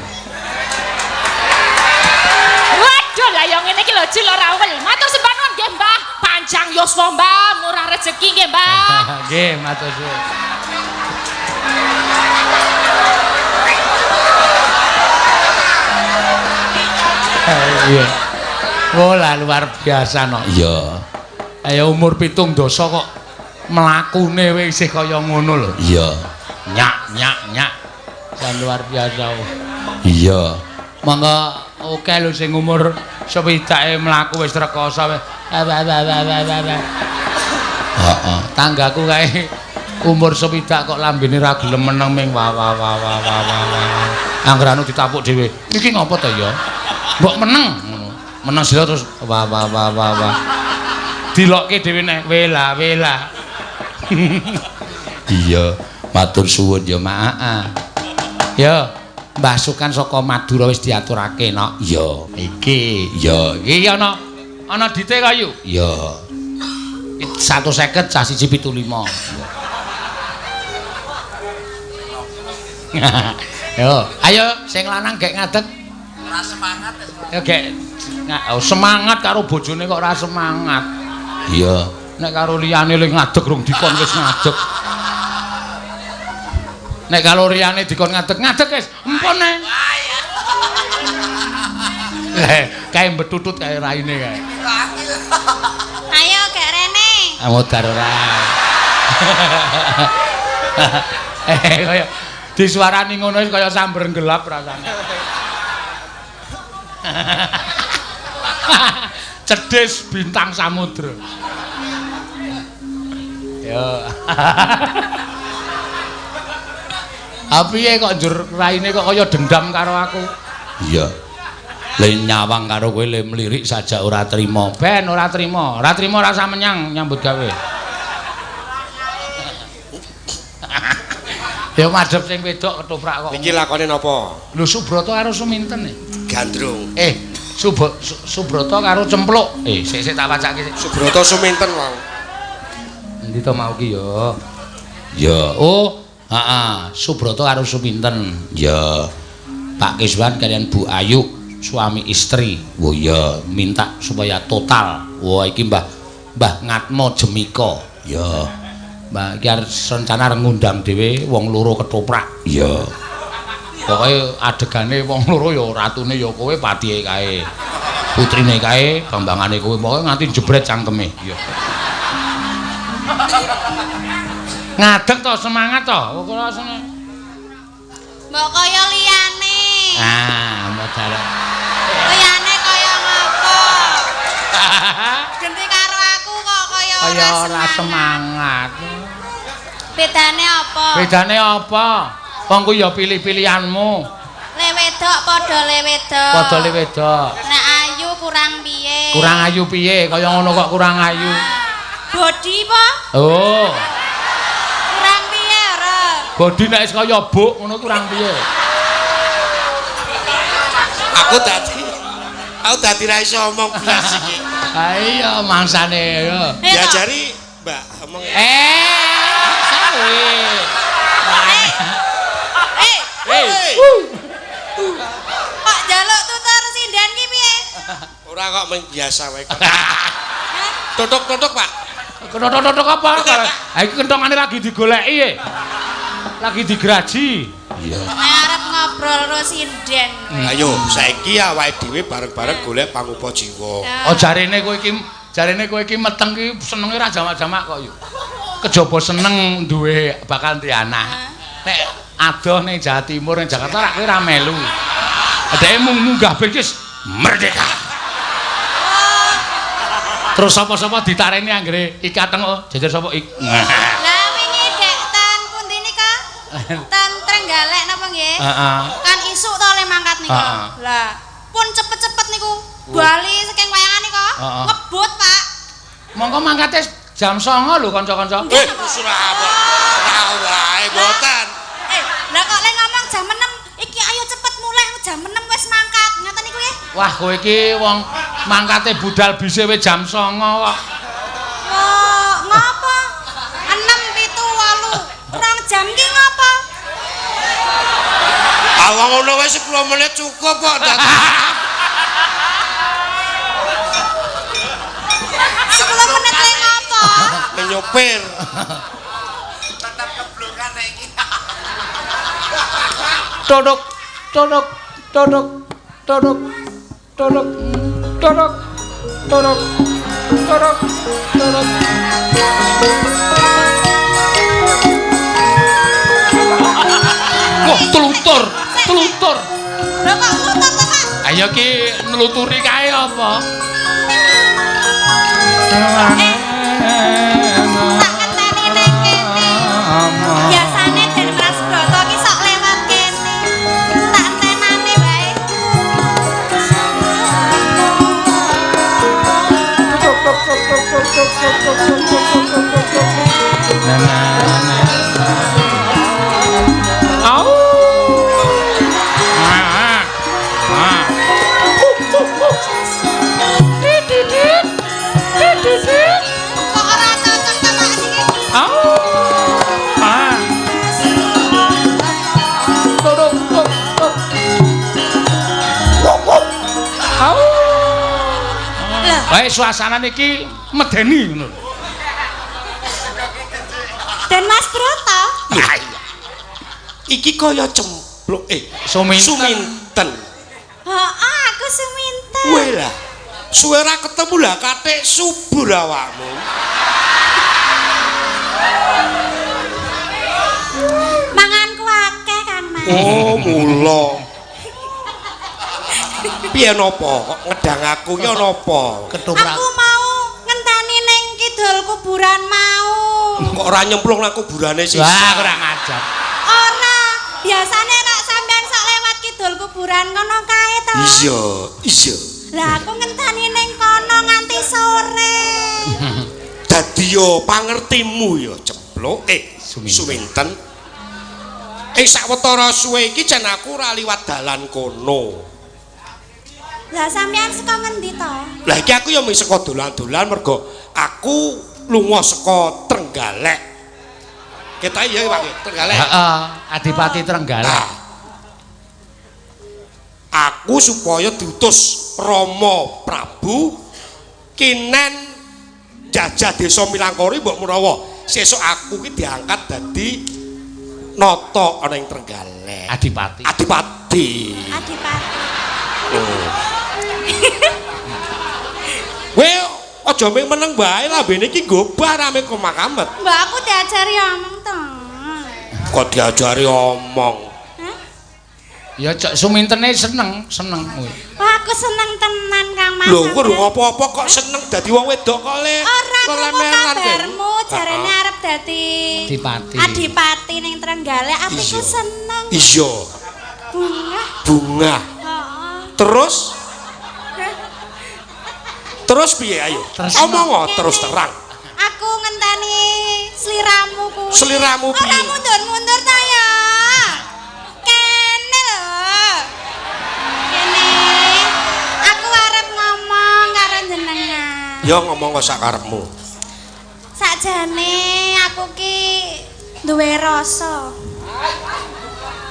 Waduh, lah yang ngene iki lho Jul ora wel. Matur sembah nuwun nggih, Mbah. Panjang yuswa, Mbah, murah rezeki nggih, Mbah. Nggih, matur suwun. Iya. Oh, lah luar biasa no. Iya. Ayo umur 7 dosa kok mlakune wis isih kaya ngono lho. Iya. Nyak. Jan luar biasa. Iya. Monggo oke lho sing umur swidake mlaku wis rekoso. Heeh. Tanggaku kae umur swidak kok lambene ra gelem meneng ming wah. Anggerane ditapuk dhewe. Iki ngopo to ya? Mbok meneng ngono. Meneng sira terus wah. Dilokke dhewe nek wela. Iya, matur suwun ya, Mak. Ya, Mbah Sukan saka Madura wis diaturake, Nok. Iya, iki ana dite kayu. Iya. 150 cah 175. Yo, ayo sing lanang gek ngadeg. Ora semangat. Ya gek semangat karo bojone kok ora semangat. Iya, nek karo liyane ling ngadeg rung dikon wis ngadeg. Nek karo liyane dikon ngadeg wis empun ae. Kae betutut kae raine kae. Ayo gek rene. Amodar ora. Kaya disuarani ngono wis kaya samber gelap rasane. Cedhis bintang samudra. Yo. Apiye kok njur raine kok kaya dendam karo aku? Iya. Le nyawang karo kowe le mlirik saja ora trima. Ben ora trima. Ora trima rasa menyang nyambut gawe. Ya madhep sing wedok ketoprak kok. Iki lakone napa? Lho Subrata karo Suminten e. Gandrung. Subrata karo Cempluk. Sik tak wacake sik. Subrata Suminten wau. Endi to mau ki ya? Ya, oh, heeh, Subrata karo Suminten. Ya. Pak Kiswan kalian Bu Ayu, suami istri. Oh ya, minta supaya total. Wah, iki Mbah Ngatmo Jemika. Ya. Mbah iki rencana ngundang dhewe wong loro ketoprak. Ya. Pokoke adegane wong loro ya ratune ya kowe patihe kae. Putrine kae, bambangane kowe pokoke nganti jebret cangkeme. Ya. Ngadeg to semangat to. Kok seneng. Mbok kaya liyane. Ah, modal. Liyane kaya ngopo? Ganti karo aku kok kaya ora semangat. Bedane apa? Bedane apa? Wong ku ya pilih-pilihanmu. Le wedok padha le wedok. Padha le wedok. Nek ayu kurang piye? Kurang ayu piye? Kaya ngono kok kurang ayu. Bodi apa? Oh. Kurang piye ora? Bodi nek wis kaya buk ngono kurang piye? Aku dadi ra iso omong blas iki. Ha iya mangsane ya. Diajari Mbak omong. Sawe. Kok njaluk tutur sinden ki piye? Ora kok mung biasa wae kok. Totok-totok, Pak. Totok-totok apa? Ha iki kentongane lagi digoleki e. Lagi digraji. Iya. Nek arep ngobrol karo sinden. Ayo, saiki awake dhewe bareng-bareng golek pangupa jiwa. Oh jarene kowe iki meteng ki senenge ra jamak-jamak kok yo. Kejaba seneng duwe bakal duwe anak. Nek adoh ning Jawa Timur ning Jakarta ra kowe ra melu. Dhek munggah bis merdeka. Terus sapa-sapa ditareni anggere ikateng jejer sapa ik. Lah wingi dek ten pundi nika? Ten Trenggalek napa nggih? Heeh. Kan isuk to le mangkat nika. Lah, pun cepet-cepet niku. Bali saking wayangan nika. Ngebut, Pak. Mongko mangkate jam 09.00 lho kanca-kanca. Ora wae boten. Lah kok le ngomong jam 6, iki ayo cepet mulai jam 6 wis mangkat. Ngoten niku nggih. Wah, kowe iki wong mangkate budal bise wis jam 09.00 kok. Oh, ngapa? 6, 7, 8. Kurang jam ki ngapa? Awang ngono wae 10 menit cukup kok. 10 menit le ngapa? Menyopir. Todok todok todok todok todok todok todok todok todok. Wah, telutur. Lho kok lutur to, Pak? Ayo ki neluturi kae apa? Tak ngenteni ning kene. Biasane Den Mas Broto ki sok lewat kene. Tak entenane wae. Kok ora cocok ta Pak niki? Bae suasana niki medeni ngono. Den Mas Broto. Iki kaya cempluk Suminten. Heeh, aku Suminten. Kowe lah. Suwe ra ketemu lah katik subur awakmu. Manganku akeh Kang Mas. Oh, mula. Piye napa kok ngedang aku ki ana apa? Ketoprak. Aku mau ngenteni ning kidul kuburan mau. Kok ora nyemplung nang kuburane sih? Wah, kurang ajar. Ora, biasane nek sampean sak lewat kidul kuburan kono kae to. Iya. Lah aku ngenteni ning kono nganti sore. Dadi yo pangertimu yo cepluk Suminten. Sawetara suwe iki jan aku ora liwat dalan kono. Lah sampean saka ngendi to? Lah iki aku yo mung saka dolan-dolan mergo aku lunga saka Trenggalek. Ketoke ya Pak, Trenggalek. Heeh, Adipati Trenggalek. Nah, aku supaya diutus Rama Prabu kinen jajah desa Milangkori mbok menawa sesuk aku ki diangkat dadi nata ana ing Trenggalek. Adipati. Adipati. Oh. Kowe aja ming meneng bae lambene iki gobah rame komakamet. Mbak aku diajari omong to. Kok diajari omong. Ya cok sumintene seneng kowe. Wah, aku seneng tenan Kang Mas. Lho, kowe durung apa-apa kok seneng dadi wong wedok kok le. Ora krungu lemelan kabarmu jarene arep dadi Adipati. Adipati ning Trenggalek, aku ku seneng. Iya. Bunga. Heeh. Terus piye ayo? Omong terus terang. Aku ngenteni sliramu kuwi. Sliramu piye? Ora mundur-mundur ta ya. Kene lho. Kene. Aku arep ngomong karo jenengan. Ya ngomong kok sak karepmu. Sakjane aku ki duwe rasa.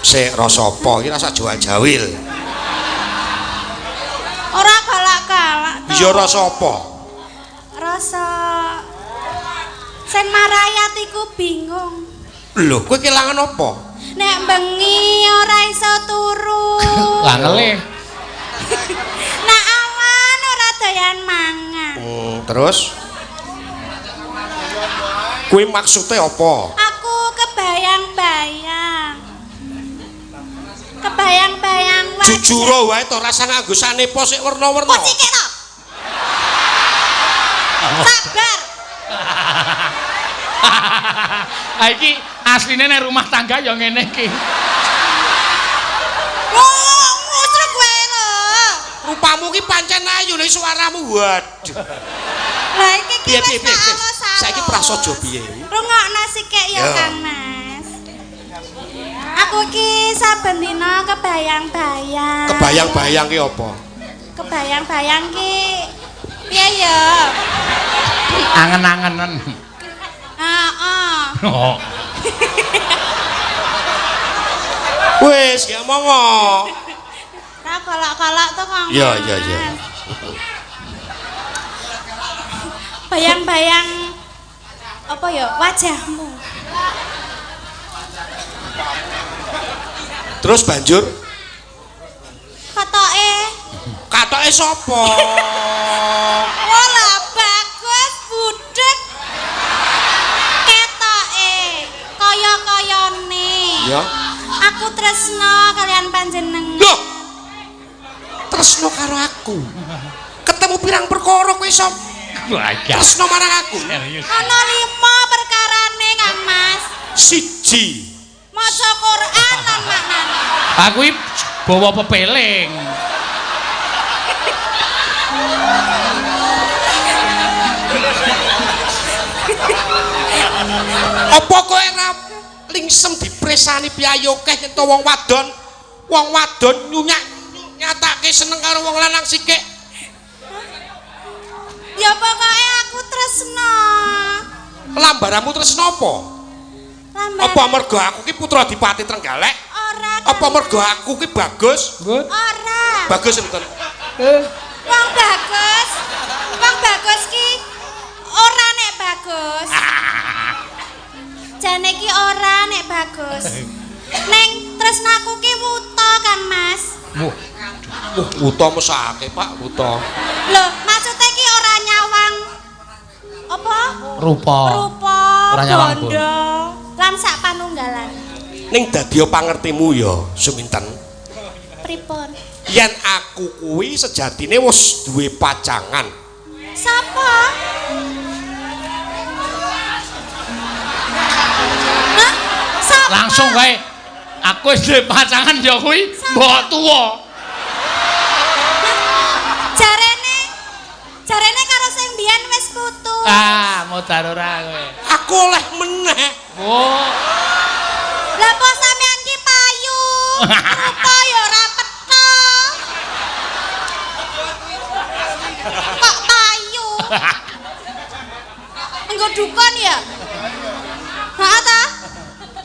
Sik rasa apa? Iki rasa Jawa-Jawil. Ora galak-galak to. Iya rasa apa? Rasa sing marayat iku bingung. Lho, kowe kelangan apa? Nek bengi ora iso turu. Lah ngelih. Nek awan ora doyan mangan. Terus? Kowe maksudnya apa? Aku kebayang-bayang. Kebayang-bayang wajah. Jujur wae to rasa nganggo sanepa sik werna-werna. Kok sikik to? Sabar. Ah iki asline nek rumah tangga ya ngene iki. Musruk wae lho. Rupamu ki pancen ayu nek suaramu waduh. Lah iki ki Piye wis tak alus-alus. saiki prasaja piye? Rungokno sikik ya Ya. Kang Mas. Aku ki saben dina kebayang-bayang. Kebayang-bayang ki apa? Kebayang-bayang ki piye ya? Angen-angenen. Heeh. Oh. Wis ya mongo. Ta kolak-kolak to Kang. Iya, Mas. iya, iya. Bayang-bayang apa ya wajahmu. Terus banjur Katoke sapa? wala bagus budek. Ketoke kaya-kayane. Ya. Aku tresno kalian panjenengan. Loh. Tresno karo aku. Ketemu pirang perkara kowe iso tresno marang aku. Ana 5 perkarane Kang Mas. Siji. Maca Quran lan maknane. Aku iki bawa pepeling. Apa kowe ora lingsem dipresani piyayokeh nyento wong wadon? Wong wadon nyatake seneng karo wong lanang sikik. Ya pokoke aku tresno. Lambaramu tresno apa? Apa mergo aku ki putra Adipati Trenggalek? Ora. Apa mergo aku ki bagus? Ora. Bagus enten. Wong bagus. Wong bagus ki ora nek bagus. Jane ki ora nek bagus. Neng tresnaku ki wuta Kang Mas. Wuta mesake, Pak, wuta. Lho, maksude ki ora nyawang apa? Rupa. Ora nyawang bondo lan sak panunggalan. Ning dadi pangertimu ya, Suminten. Pripun? Yen aku kuwi sejatine wis duwe pacangan. Sapa? Hah? Sapa? Langsung kae. Aku wis duwe pacangan ya kuwi mbok tuwa. Jarene karo sing biyen wis putus. Ah, modar ora kowe. Aku oleh meneh. Oh. Lah kok sampean ki payu? Rupa ya ora peta. Kok payu? Engko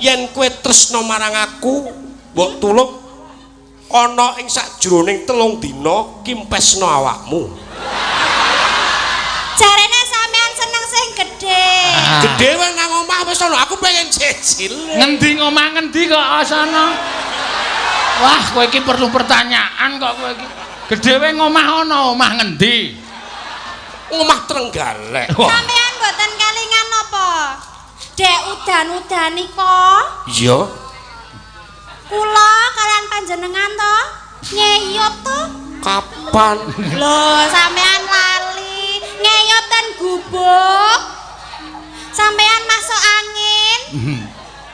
yen kowe tresna marang aku mbok tulung ana ing sakjroning 3 dina kimpesna awakmu. Jarene sampean seneng sing gedhe. Gedhe wae nang omah wis ana aku pengen cicil. Ngendi ngomah ngendi kok asana? Wah, kowe iki perlu pertanyaan kok kowe iki. Gedhe wae ngomah ana, omah ngendi? Omah Trenggalek. Sampean mboten kelingan apa? Dek udan-udan nika. Iya. Kula kalian panjenengan to ngeyot to. Kapan? Lho, sampean lali. Ngeyot ten gubuk. Sampean masuk angin.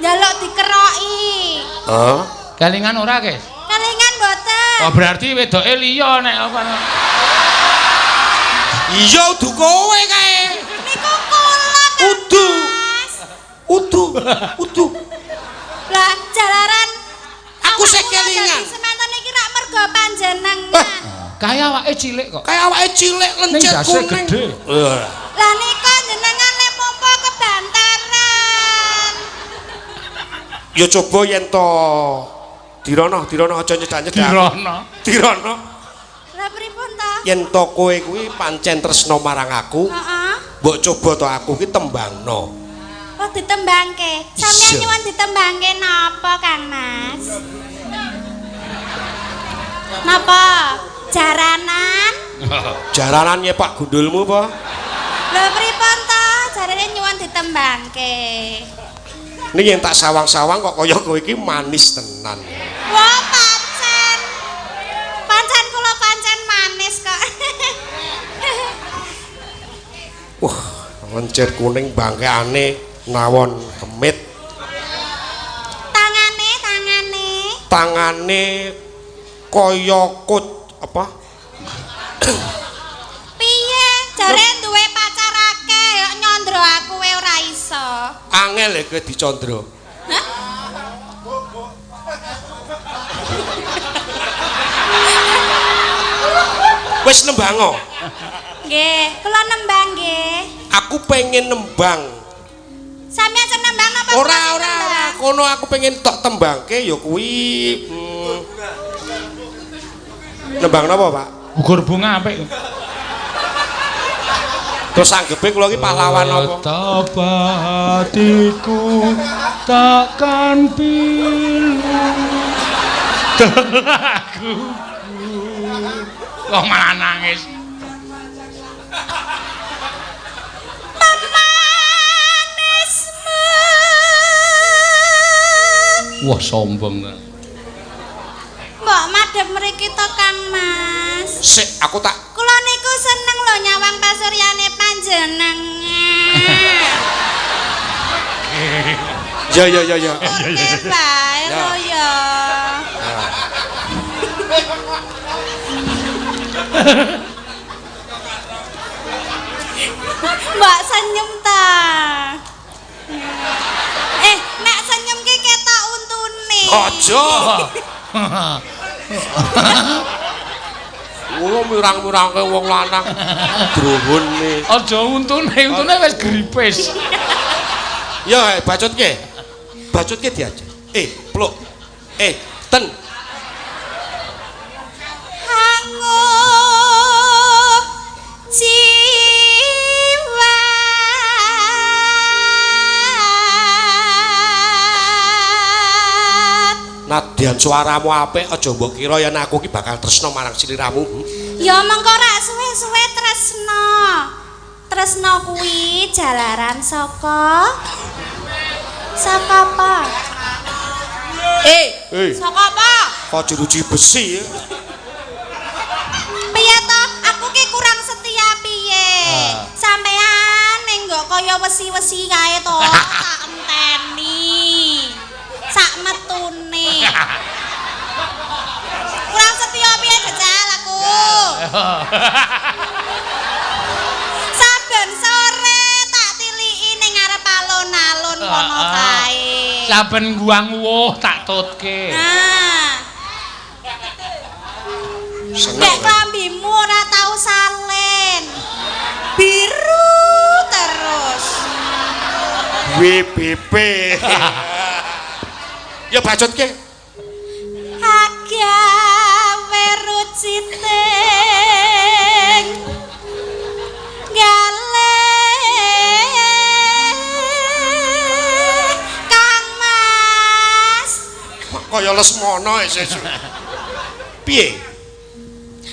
Njaluk dikeroki. Hah? Kelingan ora, Guys? Kelingan mboten. Oh, berarti wedoke liya nek apa. Iya udu kowe kae. Niku kula Kang Udu. Mas. Udu. Lah jalaran Aku awak sing kula kelingan. dadi semanten iki rak mergo panjenengan. Kaya awake cilik kok. Kayak awake cilik Ning lencet dase kuning. gedhe. Lah nika jenengan le mompo kebantaran. Ya coba yen to dirono aja nyedak-nyedak. Dirono. Lah pripun to? Yen to kowe kuwi pancen tresna marang aku, Heeh. mbok coba to aku ki tembangno. Oh ditembangke. Sampeyan Iya. nyuwun ditembangke napa Kang Mas? Napa? Jaranan? Jaranan ya Pak Gundulmu apa? Lho pripun to? Jarane nyuwun ditembangke. Ini yang tak sawang-sawang kok kaya kowe iki manis tenan. Wah pancen. Pancen kula pancen manis kok. Wah, lencet kuning bangkeane nawon kemit. Tangane kaya kut apa? Piye? Jare duwe pacar akeh kok nyondro aku wae ora iso. Angel ya kowe dicondro. Hah? Wis nembango. Nggih, kula nembang nggih. Aku pengen nembang. Sampeyan seneng nembang napa? Ora. Kono aku pengen tok tembangke ya kuwi nembang napa, Pak? Gugur bunga apik. Terus anggepe kula iki pahlawan apa? Betapa hatiku takkan pilu terlaku. Kok malah nangis? Wah sombong. Mbok madhep mriki to Kang Mas. Sik, aku tak Kula niku seneng lho nyawang pasuryane panjenengan. Ya. Oke bae lho ya. Mbak senyum ta. Nek senyum ki ketok untune. aja. Ngono mirang-mirangke wong lanang drohone. Aja untune wis gripis. Ya, bacotke. Bacotke diaja. Pluk. Ten. Hanguh jiwa Nadyan suaramu apik aja mbok kira yen aku ki bakal tresna marang sliramu. ya mengko rak suwe-suwe tresna. Tresna kuwi jalaran saka apa? Saka apa? Kok jeruji besi ya? Piye to? Aku ki kurang setia piye? Sampean ning nggo kaya wesi-wesi kae to, tak enteni. Sak metune. Kurang setia piye jajal aku? Saben sore tak tiliki ning ngarep alun-alun kono kae. Saben guang wuh tak tutke. Nah. Nek klambimu ora tau salin. Biru terus. WBP. Ya bacotke. Agawe ruciting gale Kang Mas. Kaya Lesmana sesuk. Piye?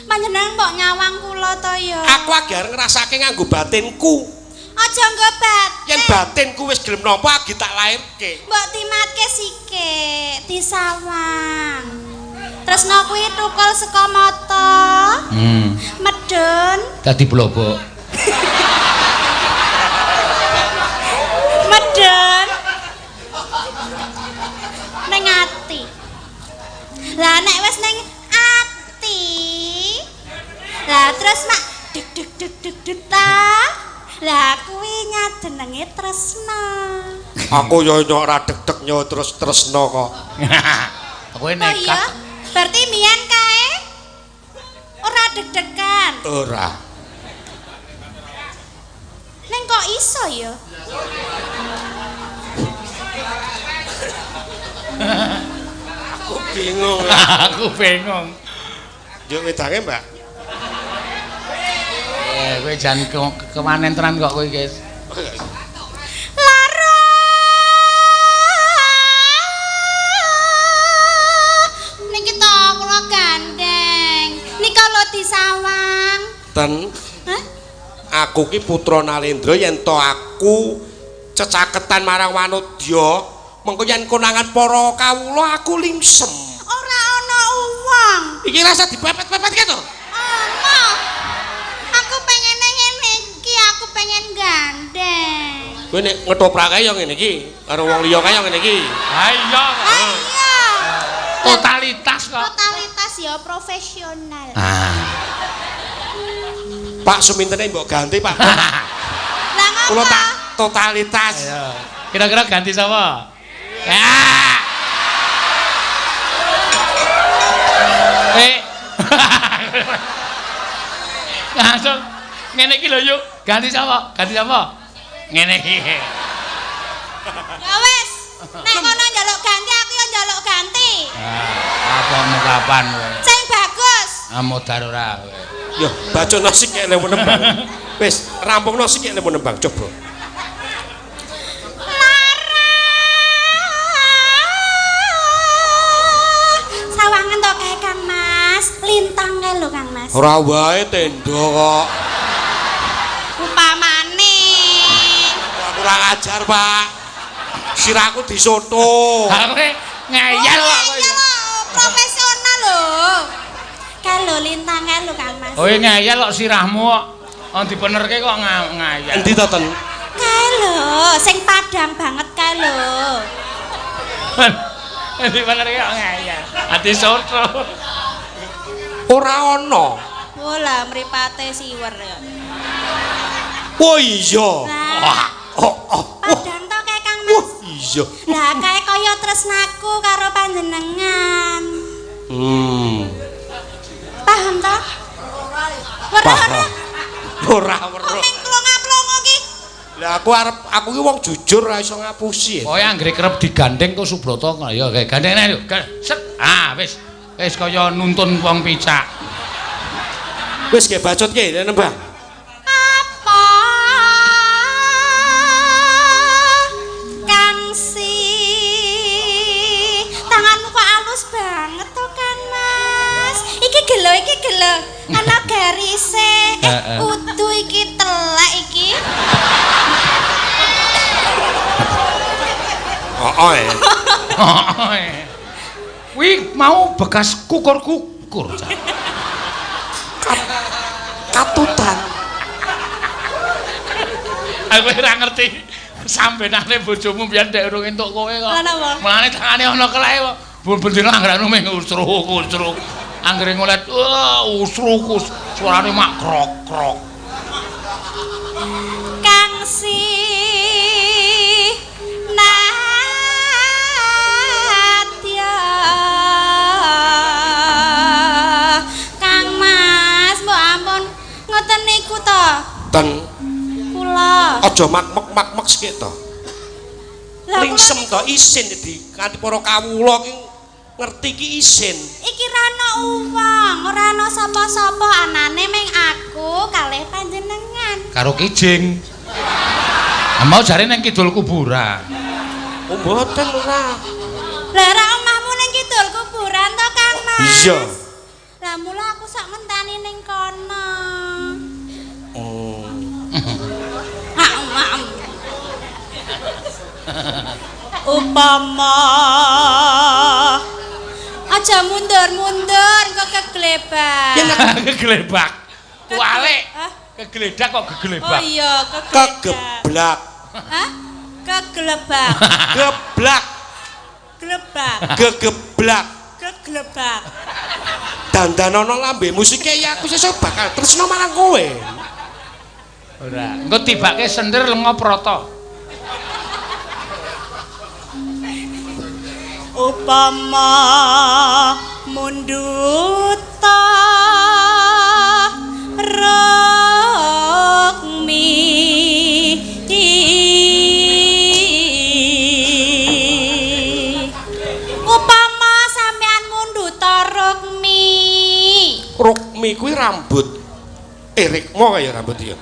Panjenengan mbok nyawang kula to ya. Aku agar ngrasake nganggo batinku. Aja nggo batin. Yen batinku wis gelem napa agi tak lairke. Mbok timatke sikik, disawang. Tresno kuwi tukul saka mata. Medun. Dadi blobok. Medun. Ning ati. Lah nek wis ning ati. Lah terus mak deg deg deg deg deg ta. Lah kuwi nyajenenge tresna. Aku yo ora deg-deg yo terus tresno kok. Aku Oh iya, nekat. berarti mian kae ora deg-degan. Ora. Neng kok iso ya? Aku bingung. Aku bingung. Yo wedange, Mbak. Kowe jan kemanen tenan kok kowe guys. Lara. Niki to kula gandeng. Nika lho disawang. Ten. Hah? Aku ki putra Nalendra yen to aku cecaketan marang Wanodya, mengko yen konangan para kawula aku lingsem. Ora ana uwang. Iki rasa dipepet-pepetke to? Ana. Aku pengen ngene iki, aku pengen gandeng. Kowe nek ngetoprake yo ngene iki, karo wong liya kae yo ngene iki. Ha iya. Iya. Totalitas kok. Totalitas ya profesional. Pak sumintene mbok ganti, Pak. Lah Kula ngapa? tak totalitas. Kira-kira ganti sapa? Ya. Langsung ngene iki lho yuk. Ganti sapa? Ganti sapa? Ngene iki. Ya wis. Nek ngono njaluk ganti aku yo njaluk ganti. Apa kapan kowe? Sing bagus. Amodar ora kowe. Yo, bacono sik lek nembang. Wis, rampungno sik lek nembang coba. Lara. Sawangan to kae Kang Mas. Lintang kae lho Kang Mas. Ora wae tenda kok. Upamane. Kurang ajar, Pak. Sirahku disoto. Ha kowe ngeyel kok kowe. Iya lho, profesional lho. Kae lho lintang kae lho Kang Mas. Kowe ngeyel kok sirahmu kok. Wong dibenerke kok ngeyel. Endi to, Ten? Kae lho, sing padang banget kae lho. Dibenerke kok ngeyel. Ati soto. Ora ana. Oh lah mripate siwer ya. Oh iya. Lah, padang to kae Kang Wah, Mas. iya. Lah kae kaya tresnaku karo panjenengan. Paham to? Paham. Ora weruh. Ning klonga-klongo ki. Lah aku ki wong jujur ora iso ngapusi. Kowe anggere kerep digandeng kok Subrata ya gandengane lho. Set. Ah wis. Wis kaya nuntun wong picak. Wis ge bacotke nembang. Apa? Kangsi. Tanganmu kok halus banget to kan Mas? Iki gelo. Ana garise. Udu iki telek iki. Wih, mau bekas kukur-kukur. Katutan. Aku ora ngerti sambenane bojomu biyen ndek urung entuk kowe kok. Lah napa? Mulane tangane ana kelek kok. Bendina anggere ming usruk. Anggere ngolet, usruk. Suarane mak krok-krok. Kangsi Nadya. Kang Mas, mbok ampun ngoten niku to. Ten Kula. aja mak-mek sik to. Lingsem to isin di kanthi para kawula ki ngerti ki isin. Iki ra ana uwong, ora ana sapa-sapa, anane ming aku kalih panjenengan. Karo Kijing. Mau jare nang kidul kuburan. Oh mboten ora. Lah ra omahmu ning kidul kuburan to, Kang Mas? Iya. Lah mula aku sak mentani ning kono. Oh. Upama aja mundur-mundur kok keglebak. Keglebak. Kualik. Hah? Kegledak kok Oh geglebak. iya, Kegeblak. Hah? Keglebak. Geblak. Glebak. Gegeblak. Keglebak. Dandanono lambe musike ya aku sesuk bakal tresno marang kowe. Ora, engko tibake sender lenga prata. Upama munduta rokmi upama sampean munduta rokmi Rukmi kuwi rambut. Rikmo kaya rambut ya.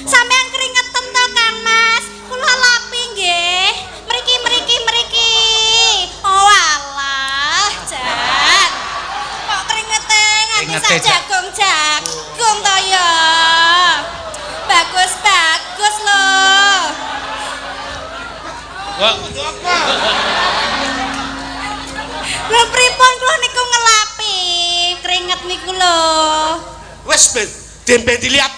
Sampean keringetan to Kang Mas, kula lapi nggih. Mriki. Oh alah, Jan. Kok keringete nganti sak jagung to ya. Bagus lho. Lho pripun kula niku ngelapi keringet niku lho. Wes dembe dilap.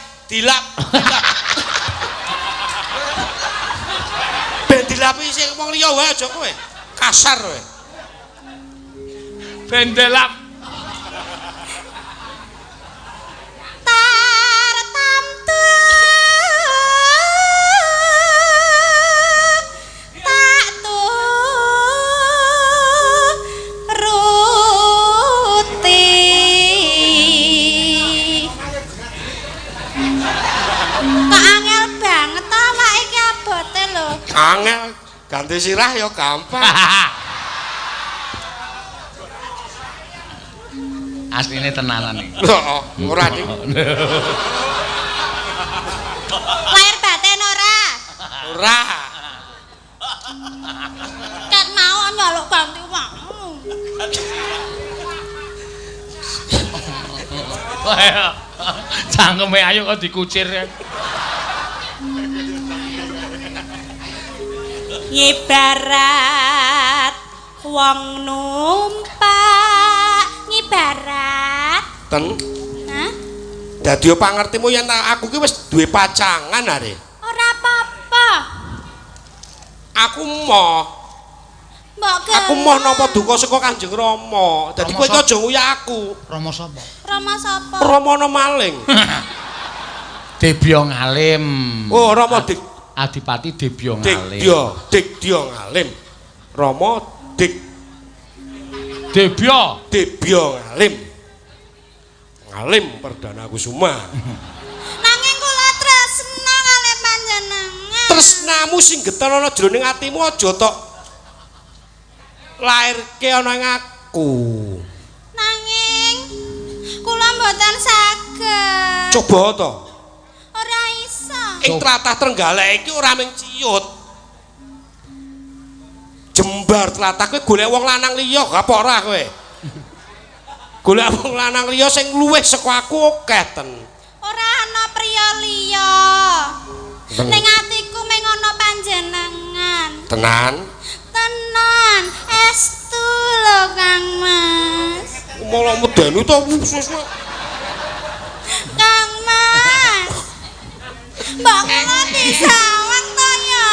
Ben dilapi sing wong liya wae aja kowe. Kasar kowe. Ben delap. Tartamtu tak turuti. Kok angel banget to awake iki abote lho. Angel ganti sirah ya gampang. Asline tenanan iki. Loh, ora ning. Lahir batin ora? Ora. Ket mau nyolok ganti wong. Cangkeme ayu kok dikucir. Ngibarat wong numpak ngibarat Ten. Hah? Dadi pangertimu yen aku ki wis duwe pacangan are. Ora apa-apa. Aku moh Mbok gelem. Aku moh napa duka saka Kanjeng Rama. Dadi kowe iki aja nguyah aku. Rama sapa? Rama sapa? Ramana maling. Debya Ngalim. Oh, Rama Dik Adipati Debya Ngalim. Debya Ngalim. Rama Debya Ngalim. Ngalim Perdana Kusuma. Nanging kula tresna kalih panjenengan. Tresnamu sing geton ana jroning atimu aja tok lairke ana ing aku. Nanging kula mboten saged. Coba to. Ora iso. Ing tlatah Trenggalek iki ora mung ciyut. Jembar tlatah kowe golek wong lanang liya gak apa ora kowe? Golek wong lanang liya sing luwih saka aku akeh ten. Ora ana priya liya. Ning atiku mung ana panjenengan. Tenan. Tenan, estu lho Kang Mas. Malah medeni to Kang Mas. Mbak kula disawang to ya.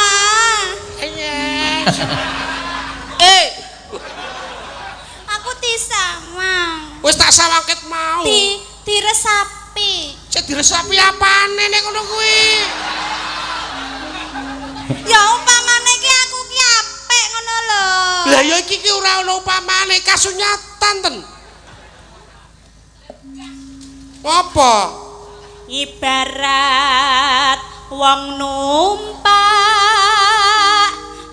Aku disawang. Wis tak sawangket mau. Diresapi. Cek diresapi apane nek ngono kuwi? Ya umpamane iki aku ki apik ngono lho. Lah ya iki ora ono upamane kasunyatan ten. Apa? Ibarat wong numpak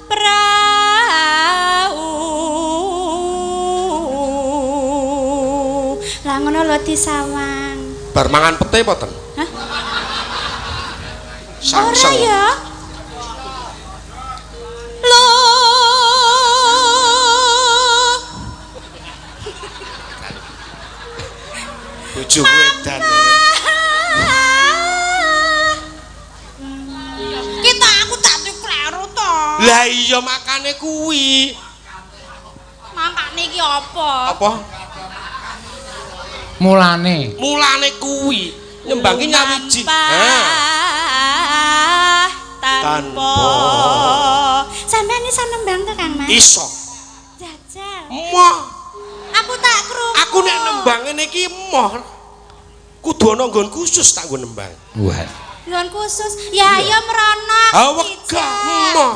prau. Lah ngono lho disawang. Bar mangan pete apa ten? Hah? Sangseng. Ora ya. Lho. Bojo wedan. Kita aku tak kleru to. Lah iya makane kuwi. Makane iki apa? Apa? Mulane Kuwi nyembangi nyawiji. Tanpa. Sampeyan iso nembang to Kang Mas? Iso. Jajal. Moh. Aku tak krungu. Aku nek nembang ngene iki moh. Kudu ana nggon khusus tak nggo nembang. wah Nggon khusus. Ya ayo merono. Ah wegah moh.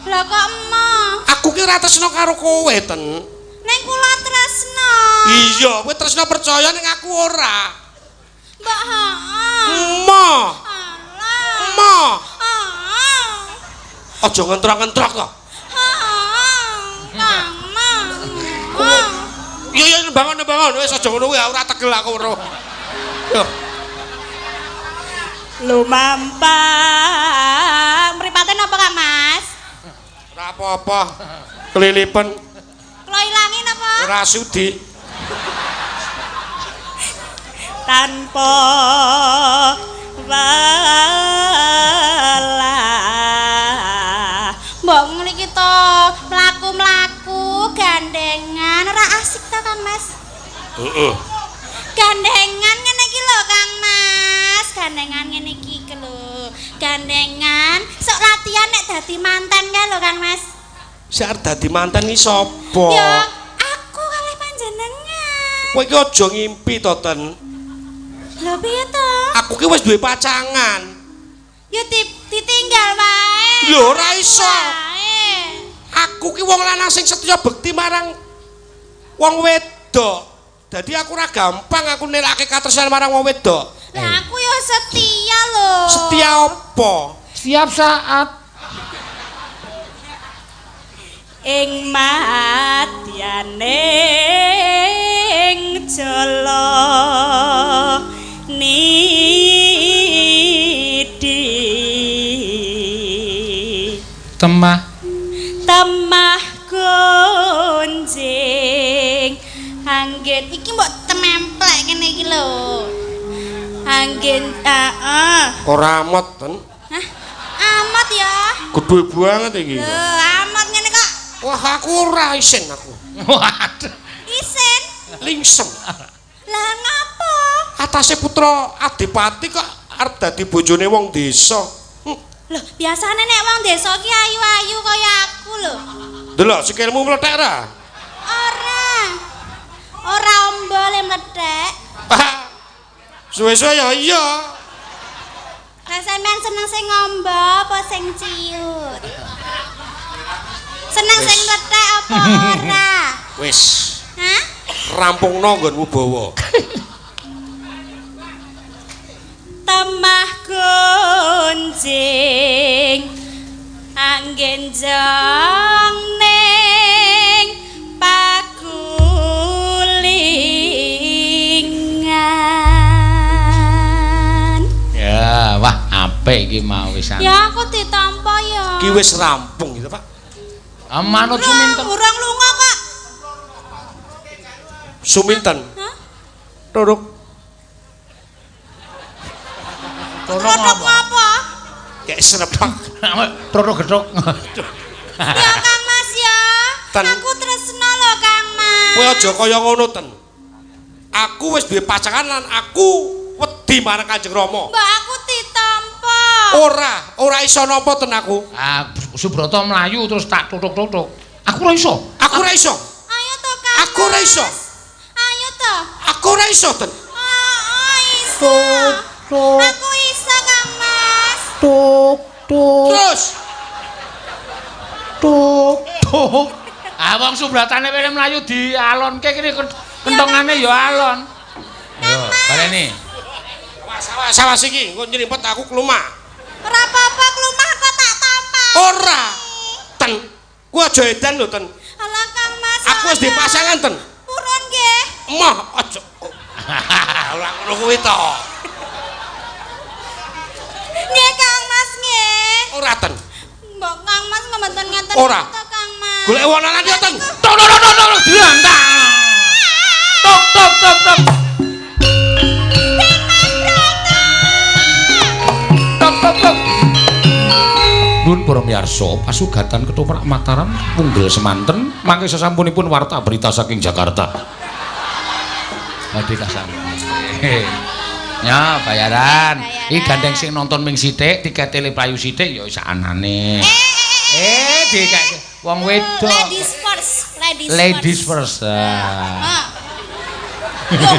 Lah kok emoh? Aku ki ora tresna karo kowe ten. Ning kula tresno. Iya, kowe tresna percaya ning aku ora. Mbak heeh. Moh. Alah. Moh. Heeh. Aja ngentrok-ngentrok to. Kang Mas. Iya nembang wis aja ngono kuwi ora tegel aku ora. Yo. Lumampah. Mripate napa Kang Mas? Ora apa-apa. Kelilipen Kula ilangi napa? ora sudi. Tanpa walah. Mbok ngene iki to, mlaku-mlaku gandengan ora asik to Kang Mas? Heeh. Gandengan ngene iki lho Kang Mas. Gandengan ngene iki lho. Gandengan sok latihan nek dadi manten kae lho Kang Mas. Sik arep dadi manten iki sapa? Ya, aku kalih panjenengan. Kowe iki aja ngimpi to, Ten. Lho piye to? Aku ki wis duwe pacangan. Ya ditinggal wae. Lho ora iso. Wae. Aku ki wong lanang sing setya bekti marang wong wedok. Dadi aku ora gampang aku nelake katresnan marang wong wedok. Lah aku ya setia lho. Setia apa? Setiap saat Ing madyaning jala nidi temah temah gonjing anggen iki mbok tememplek kene iki lho anggen Ora amot, Ten. hah amat ya Gedhe banget iki. lho amat ngene kok Wah, aku ora isin aku. waduh isin Lingsem. lah ngapa Atase putra Adipati kok arep dadi bojone wong desa. lho biasane nek wong desa ki ayu-ayu kaya aku lho Delok sikilmu mlethek ora? ora ombole mlethek Suwe-suwe ya iya. lah sampean seneng sing ngombo apa sing ciut seneng sing mlethek apa ora Wis, hah rampungno nggonmu bawa. temah gonjing anggen jong ning pagulingan ya wah apik iki mau wisan ya aku ditampa ya Ki wis rampung gitu, Pak. manut suminten urang lunga kok Suminten. hah Ruruk. rodok apa Kayak serepak. Troro gedhok ya Kang Mas ya Ten. aku tresno lho Kang Mas Kowe aja kaya ngono, Ten. Aku wis duwe pacangan lan aku wedi marang Kanjeng Rama. mbak aku ditampa Ora iso napa ten aku. ah Subrata mlayu terus tak tutuk-tutuk aku ora iso Aku ora iso. ayo to Kang Aku ora iso. ayo to Aku ora iso, Ten. iso aku iso Kang Mas Terus Tuk tuk. Ah wong subratane wene mlayu dialonke kene kentongane ya alon. Yo, baleni. Sawas iki engko nyrimpet aku klumah. Ora apa-apa klumah kok tak tampa. Ora. Ten. Ku aja edan lho, Ten. Alah Kang Mas. Aku wis dipasangan, Ten. Purun nggih. Mah aja. Ora ngono kuwi to. Nggih Kang Mas nggih. Ora, Ten. Mbok Kang Mas mboten ngeten Ora. to Kang Mas. Golek wonalan ya, Ten. Tok dilantang. Tok tok tok tok. Tok tok tok. Nuwun para miyarsa, pasugatan Ketoprak Mataram punggel semanten mangke sasampunipun warta berita saking Jakarta. Badhe kasami. Ya, bayaran. Iki gandeng sing nonton ming sithik, tiket teleplayu sithik ya sakanane. Dikake wong wedok. Ladies first. Ladies first. Yo,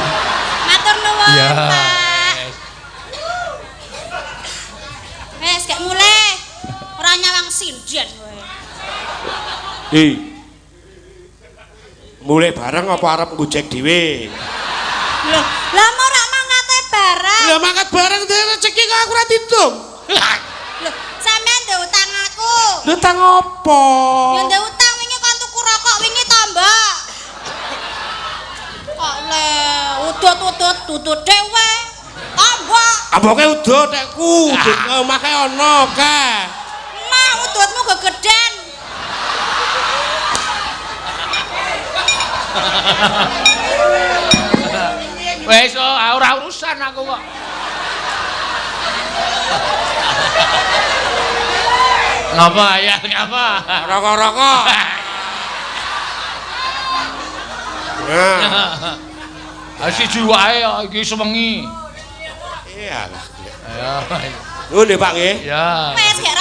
matur nuwun, Ya. Pak. Wes gak mulai. Ora nyawang sinden kowe. Mulai bareng apa arep ngojek dhewe? Loh, lah mau rak mangate bareng. Lah mangkat bareng dhewe rezeki kok aku ora ditung. Loh, sampean ndek utang aku. Lho tang apa? Ya ndek utang wingi kon tuku rokok wingi to, Mbak. Kok le udut-udut tutut dhewe. Tambah. Aboke udut tekku, udut omahke ana ka. Ma udutmu gegeden. Wes ora urusan aku kok. Ngapa ya? Ngapa? Rokok-rokok. Nah, Siji wae iki sewengi. iyalah. Ya. Nuwun nggih, Pak nggih. Ya. Wes gak